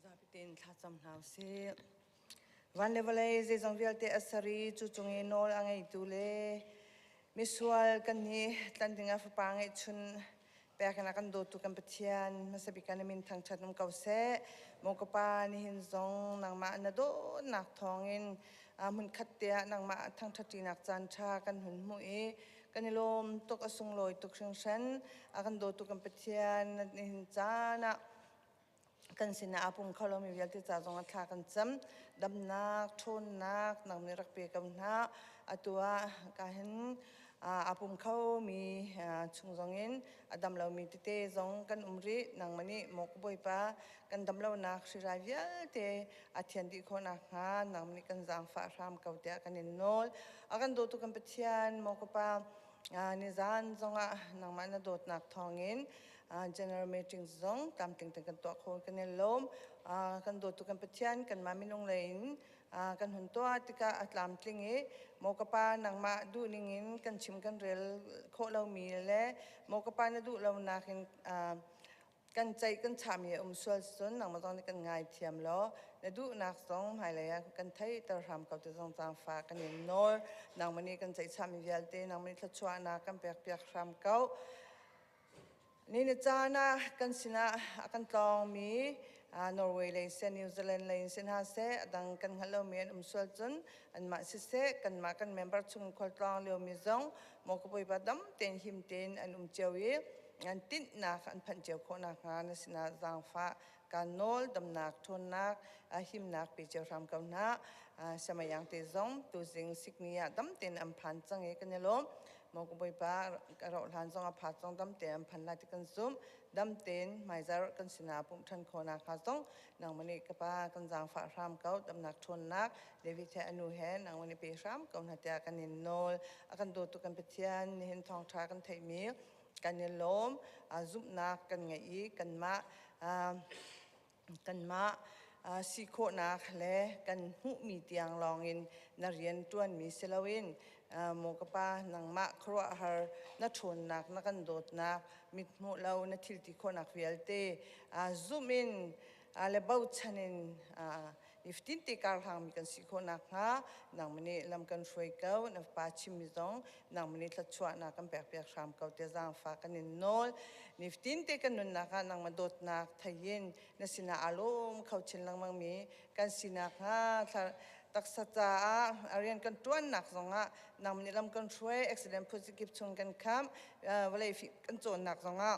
Zapitin thasam hau se van levelai ze zong vial te asari chu chungi nol angai tu le misual kan ni tlandinga fa pangai chun pekana kan do tu kan patian masabi kan min thang thatum kau se mokapa ni hin zong nang ma na do nak thongin mun khatia nang ma thang thati nak chan tha kan hun mu e kan lom tok asung loi tok sang san akan do tu kan patian ni hin chana kan sina apung khalomi vialti cha zonga thla kan cham damnak thonnak nang ni rakpe kam na atua ka hin apum khau mi chungjongin adam lo mi te zong kan umri nang mani mokboi pa kan damlo nak shira vialte athian di khona ha nang mani kan jang fa ram kautia kan in nol akan do tu kan pathian mokpa ni zan zonga nang mana dot nak thongin general meeting zong tam ting ting kan to khol kan lom kan do tu kan pathian kan ma minung lein kan hun to tika atlam tlingi mokapa nang ma du ningin kan chim kan rel kho lo mi le mokapa na du lo na kin kan chai kan chami swal sun nang ma zong kan ngai thiam lo na du nak song hai le kan thai tar ram ka tu zong chang fa kan nor nang mani kan chai chami vialte nang mani thachwa na kan pek pek ram kau ni na chana kan sina akan tong mi Norway le se New Zealand le sin ha se adang kan halo mi swal chun an ma si se kan ma kan member chung khol tong le mi zong mo ko poi badam ten him ten an chewi an tin na kan phan chew kho na nga na sina zang fa kan nol dam nak thon nak him nak pe chew ram kau na samayang te zong tu jing siknia dam ten am phan chang e kan lo mo ko poi pa ro lan zong a phat zong dam te am phan la ti kan zum dam ten mai zar kan sina pum than khona kha zong nang mani ka pa kan jang fa ram kau dam nak thon nak levi the anu he nang mani pe ram kau na tia kan in nol akan do tu kan petian ni hin thong tha kan thai mi kan ni lom zup nak kan ngai kan ma si kho nak le kan hu mi tiang long in na rian tuan mi selawin mokapa nang ma khro har na thon nak na kan dot nak mit mu lau na thil ti khonak vialte zoom in le bau chanin 15 te kar hang mi kan si khonak ha nang mani lam kan shoi kau na pa chim mi zong nang mani thla chwa na kan pek pek ram kau te jang fa kan in nol 15 te kan nun na ka nang ma dot nak thayin na sina alom khau chin lang mang mi kan sina ha taksa cha arian kan tuan nak zonga nang mani lam kan shoi accident positive chung kan kham wale fi kan chon nak zonga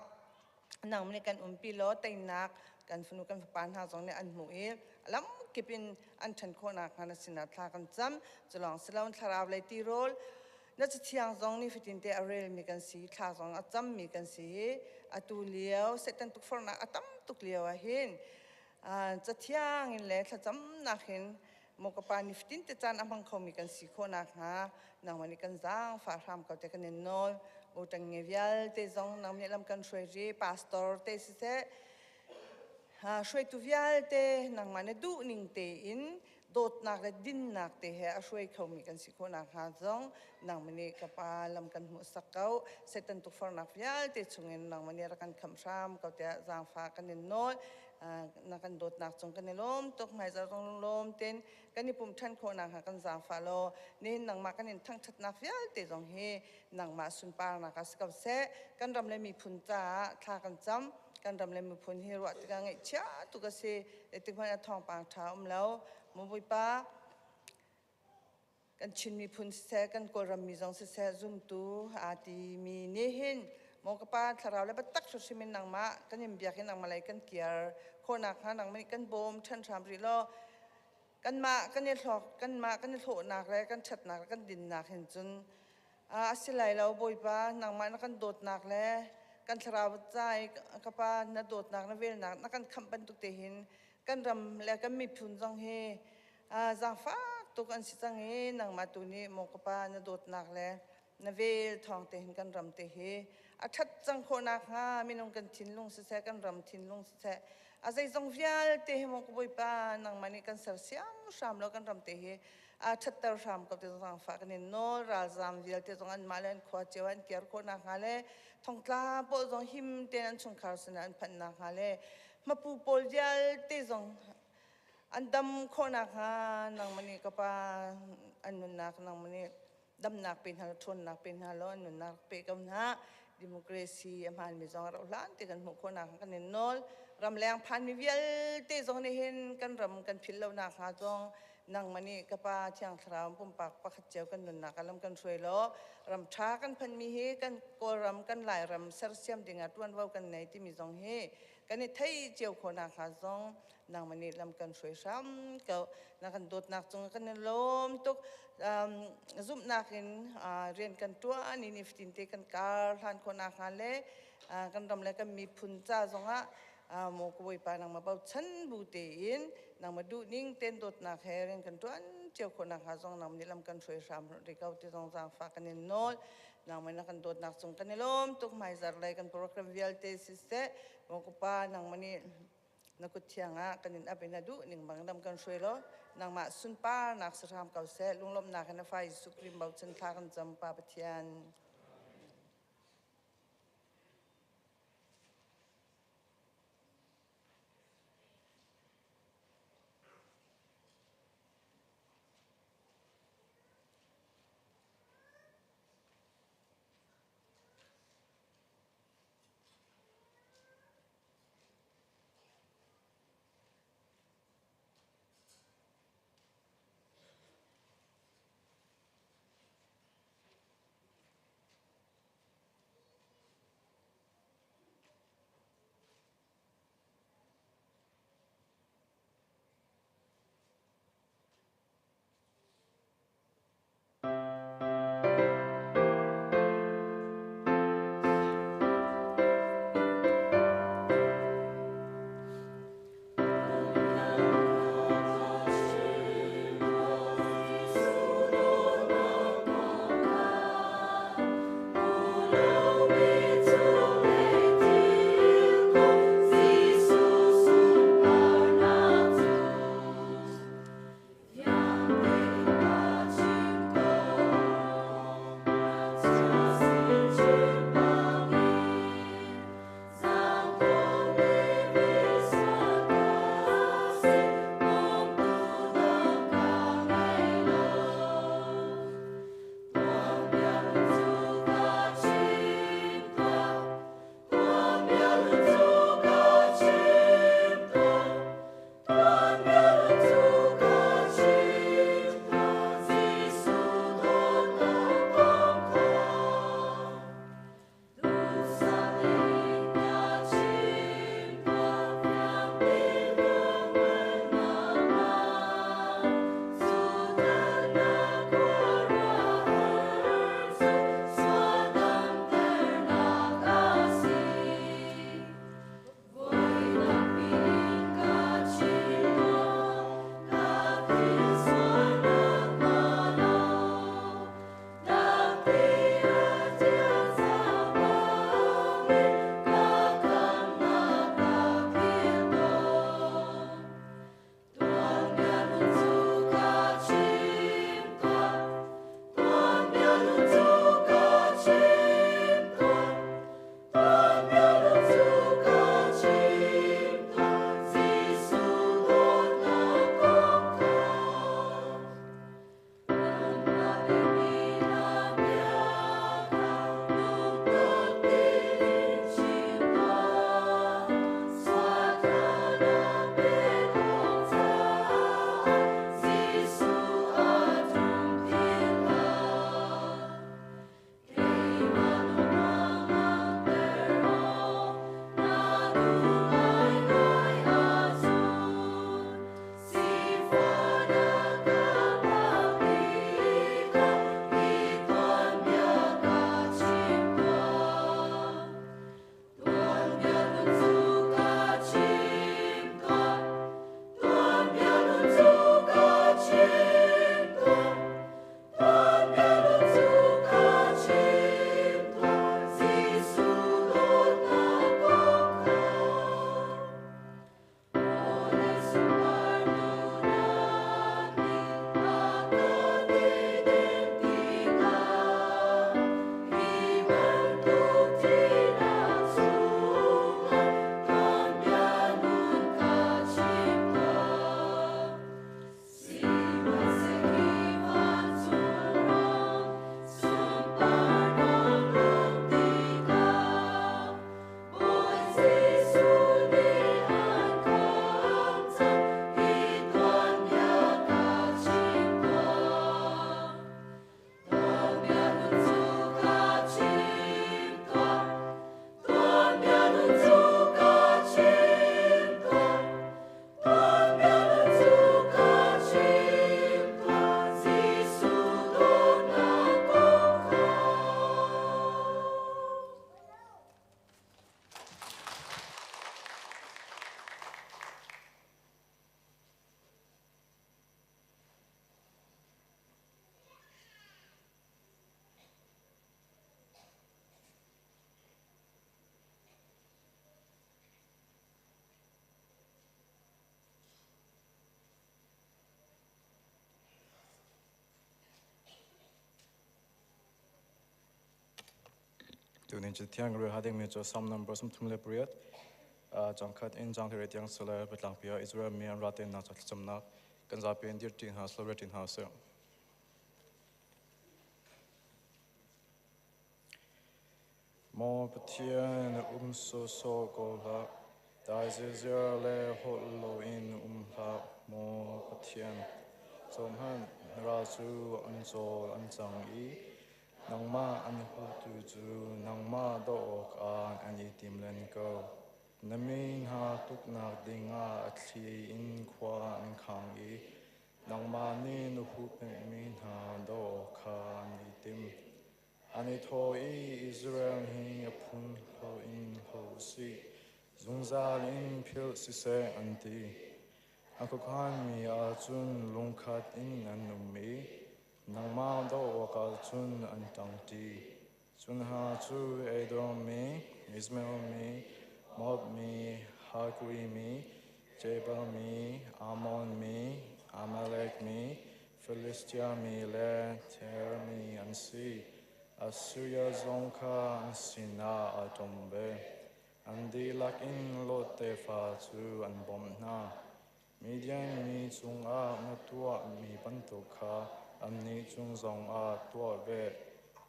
nang mani kan umpi lo tai nak kan funu kan pan ha zong ne an mu e lam kipin an than khona khana sina thla kan cham cholong selon tharaw le ti rol na chi thiang zong ni fitin te arel mi kan si thla zong a cham mi kan si atu liao setan tuk for na atam tuk liao a hin cha thiang in le thla cham na hin mokapa ni 15 te chan amang khomi kan si khona kha nang mani kan jang fa ram ka te kan nol utang ngevial te zong nang ni lam kan shoi ri pastor te si se shoi tu vial te nang mane du ning te in dot nak le din nak te he a shoi khomi kan si khona kha zong nang mani kapa lam kan mu sakau setan tu for nak vial te chungen nang mani ra kan kham ram ka te jang fa kan nol na kan dot nak chung kan lom tok mai za rong lom ten kan ni pum than kho na kan za fa lo ni nang ma kan in thang that na fial te jong he nang ma sun pa na ka skap se kan ram le mi phun cha tha kan cham kan ram le mi phun hi ro ti ka ngai cha tu ka se ti phana thong pang tha lo mo boi pa kan chin mi phun se kan ko ram mi jong se zoom tu ati mi ne hin มกป้าทาราวและบัตักสุดสิมินนางมะกันยิมเบียกันนางมาเลยกันเกียร์โคนักหานางมันกันบ่มชันชามรีโลกันมากันเนี่ยหลอกกันมากันเนี่ยโถนักเลยกันชัดนักกันดินนักเห็นจนสิไลเราบ่อยป้านางมันกันโดดนักเลยกันทาราวใจกป้านาโดดนักนาเวลนักนักกันคำปันตุกเตหินกันรำแล้วกันมีพุนจังเฮจังฟ้าตุกันสิจังเฮนางมาตุนี้มกป้านาโดดนักเลยนาเวลทองเตหินกันรำเตเฮชัดจังโคนักฮามีนงกันทินลงเสกันรำทินลงเสใจจงวิลเตหิมกบ่อยป้านางมันกันเสียเสียมชามแล้วกันรำเตเฮชัดเตอร์ชามกับเตจงฟ้ากันนี่โนราจามวิลเตจงอันมาเลนขวาเจวันเกียร์โคนักฮาเลทองตาโปจงหิมเตนันชงคาร์สนันพันนักฮาเลมาปูโปลเจลเตจงอันดำโคนักฮานางมันกับป้าอันนุนักนางมันดำนักเป็นฮัลชนนักเป็นฮัลโลอันนุนักเปกับนะดิโมคราซีอำนาจมีจงเราล้านเตกันหกคนนักกันนี่นอลรำแรงพันมีเวลเตจงนี่เห็นกันรำกันพิลเลวนักฮาจงนางมันกับป้าเชียงครามปุ่มปากปักเจียวกันนุนักกันลำกันช่วยล้อรำช้ากันพันมีเฮกันโกรำกันหลายรำเสียเสียมดิ่งอัดวันว่ากันไหนที่มีจงเฮกันนี่ไทยเจียวคนนักฮาจงนางมันลำกันช่วยซ้ำก็นักกันโดดนักจงกันนี่ล้มตุกซุ่มนักเห็นเรียนกันตัวนี่นิฟตินเตกันการทานคนนักฮาเลกันรำแล้วกันมีพุนจ้าจงโมกบอยปานางมาเบาชันบูเตีนนางมาดูนิ่งเต้นโดดนักเฮเรียนกันตัวเจียวคนนักฮาจงนางมันลำกันช่วยซ้ำริกเอาที่จงจางฝากกันนี่โน้ตนางมันนักกันโดดนักจงกันนี่ล้มตุกไม่จารเลยกันโปรแกรมวิลเตสิสเตโมกปานางมันนี่นักกุศลกันนี่อาเป็นนาดูนิ่งบางดำกันช่วยล้อนางมาสุนป้านักสรามเก่าเสลุงลมนักกันไฟสุกริมเบาชันทากันจำปาปะเทียน tunin chi thiang ru hading mi cho sam number sum thum le priat chang khat in jang the tiang solar patlang pia Israel mi am raten na chat chamna kan za pen dir tin ha slow tin ha se mo pathian so so ko la dai zir le ho lo in la mo pathian som han ra chu an zo an chang i nang ma an hu tu chu nang ma do ka an i tim len ko namin ha tuk na dinga athli in khwa an khang i nang ma ni nu hu pe min ha do ka an i tim ani tho i Israel hi apun ho in ho si zungzal in phil si se anti ako khan mi a chun lungkhat in an mi nang ma do ka chun an tang ti chun ha chu Edom mi Ismail mi Moab mi Hagri mi Jebel mi Ammon mi Amalek mi Philistia mi le Ter mi an si Assyria zonka an sina atombe andi lak in lote fa chu an bom na Midian mi chung a natua mi bantuka anni chung zong a tua ve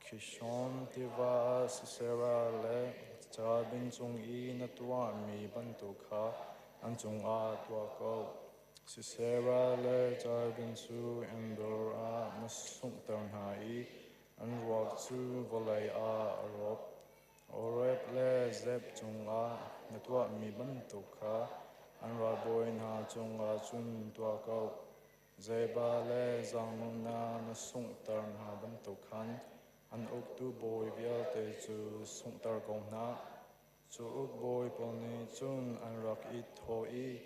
Kishon tiva Sisera le Jabin chung i natua mi bantuka an chung a tua ko Sisera le Jabin chu Endor a nasung tern ha i an ruak chu volay a arop Orep le Zeb chung a natua mi bantuka an raboin ha chung a chun tua ko Zeba le zangun na nasung tern ha bantukan an uk tu boy vial te chu sung tar kong na chu uk boy poni chun an rak i tho i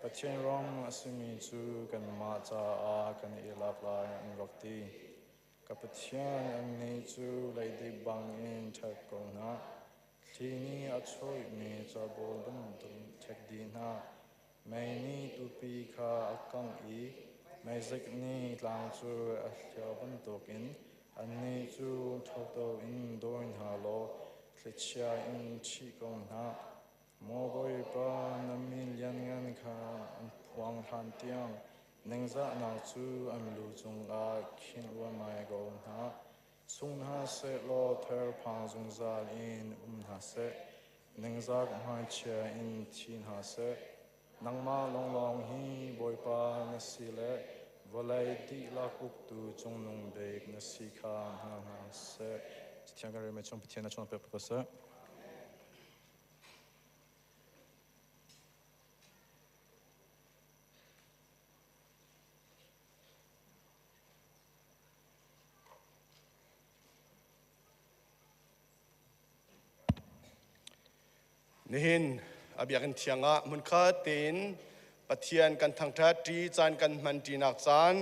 patchen rong asimi chu kan ma cha a kan ilap lai an rak ti kapathian an ni chu lai di bang in thak kong na thini a choi mi cha bol ban tum thek di na mai ni tu pi kha akang i mai zek ni tlang chu a hlia ban tokin an ni chu thok to in doin ha lo thlechia in chi kong na mo boi pa na min lian ngan kha an phuang han tiang nengza na chu an lu chung a khin wa mai go na chung ha se lo ther phang zung zal in ha se nengza ma chia in thin ha se nangma long long hi boi pa na si le volay di la kuk tu chung nung bek na si kha ha se tiang ga me chung pathian na chung pe pa se nihin abiakin tianga mun kha tin pathian kan thang tha ti chan kan man ti nak chan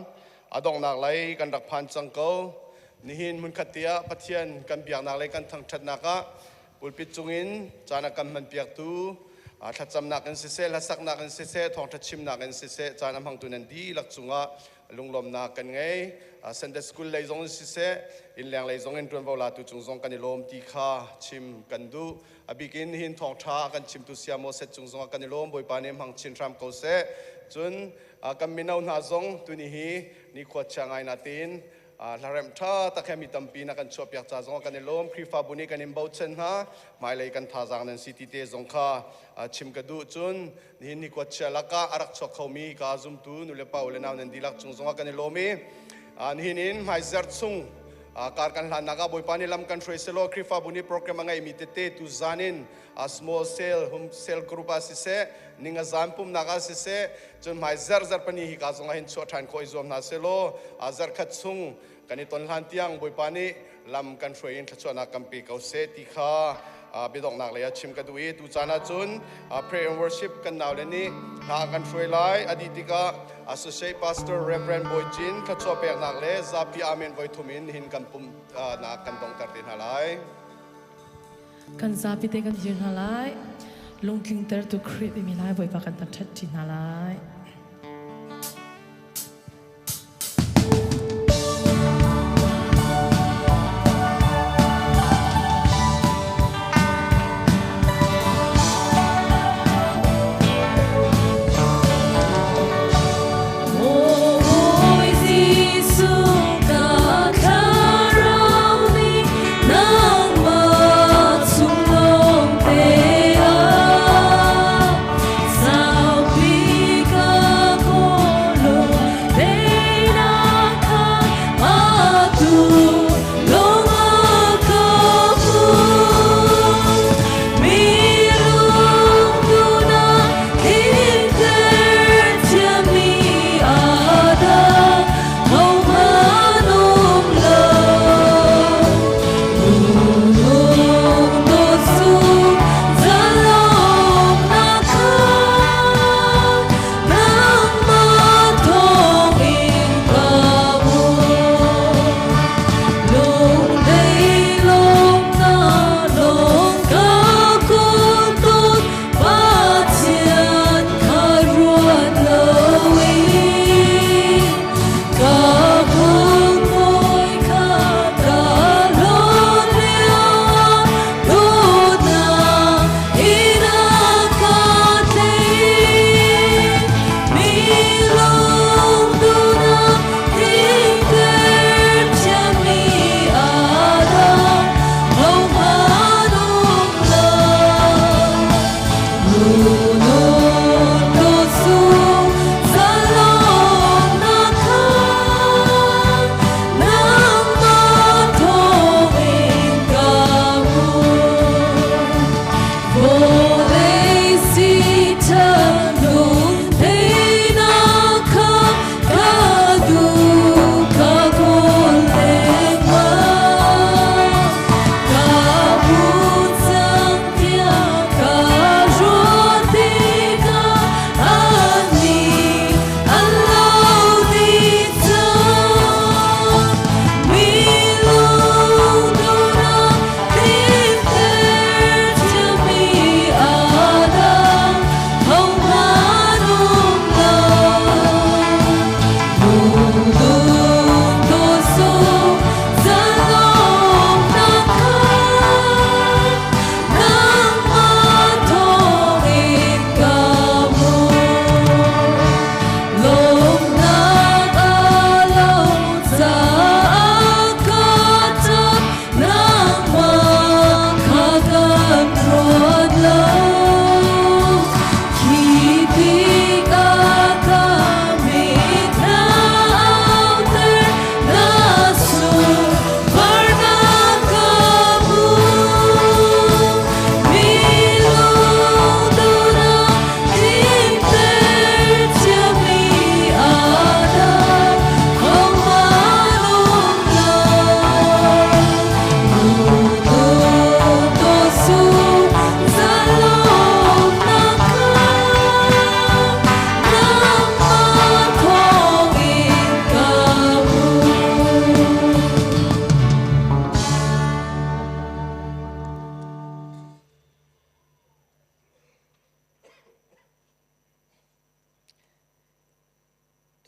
adong nak lai kan rak phan chang ko nihin mun khatia pathian kan biak nak lai kan thang that naka pulpit chungin chana kan man piak tu thacham nak kan se la sak nak kan se thong thachim nak kan se chana mang tu nan di lak chunga lunglom na kan ngai Sunday school lai zong se in lang lai zong en tuan vola tu chung zong kan lom ti kha chim kan du abigin hin thong tha kan chim tu siamo se chung zong kan lom boi pa nem hang chin ram ko se chun kan minau na zong tu ni hi ni khot changai na tin larem tha ta khami tampi na kan chopyak cha zong kan lom khrifa buni kan im bauchen ha mai lai kan tha jang nan city te zong kha chim ka du chun ni khot chalaka arak chok khomi ka zum tu nu le paule naw nan dilak chung zong kan lomi hinin mai zer chung kar kan hlan naga boi pani lam kan threselo khrifa buni program angai mitete tu zanin a small cell hum cell group asise ninga zampum naga sise chun mai zer pani hi ka zonga hin cho than khoi zom na selo azar khat chung kani ton hlan tiang boi pani lam kan threin thachona kampi kau se ti kha bidok nak leya chim ka dui tu chana chun pray and worship kan naw le ni ha kan throi lai aditika associate pastor reverend boyjin khacho pe nak le zapi amen voi thumin hin kan pum na kan dong tar tin halai kan zapi te kan jin halai lungking ter tu create mi lai boi pa kan ta that tin halai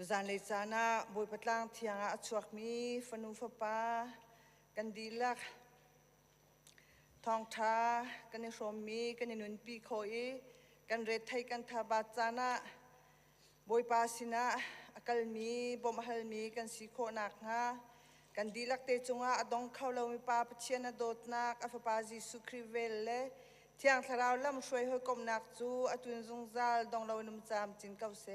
ตุจานเลยจานะบอยปัตลังเทียงอาชวกมีฟนูฟปากันดีลักทองท้ากันในชมมีกันในนุนปีโคอีกันเรทไทยกันทาบาจานะบอยปาสินะอากาลมีบอมฮัลมีกันสีโคนักงากันดีลักเตจงอาอดงเข้าเรามีปาปเชียนโดดนักอฟปาจิสุคริเวลเลเที่ยงทาราวลำช่วยให้กลมนักจูอตุนจงซาลดองเราหนุ่มจามจินเก้าเซ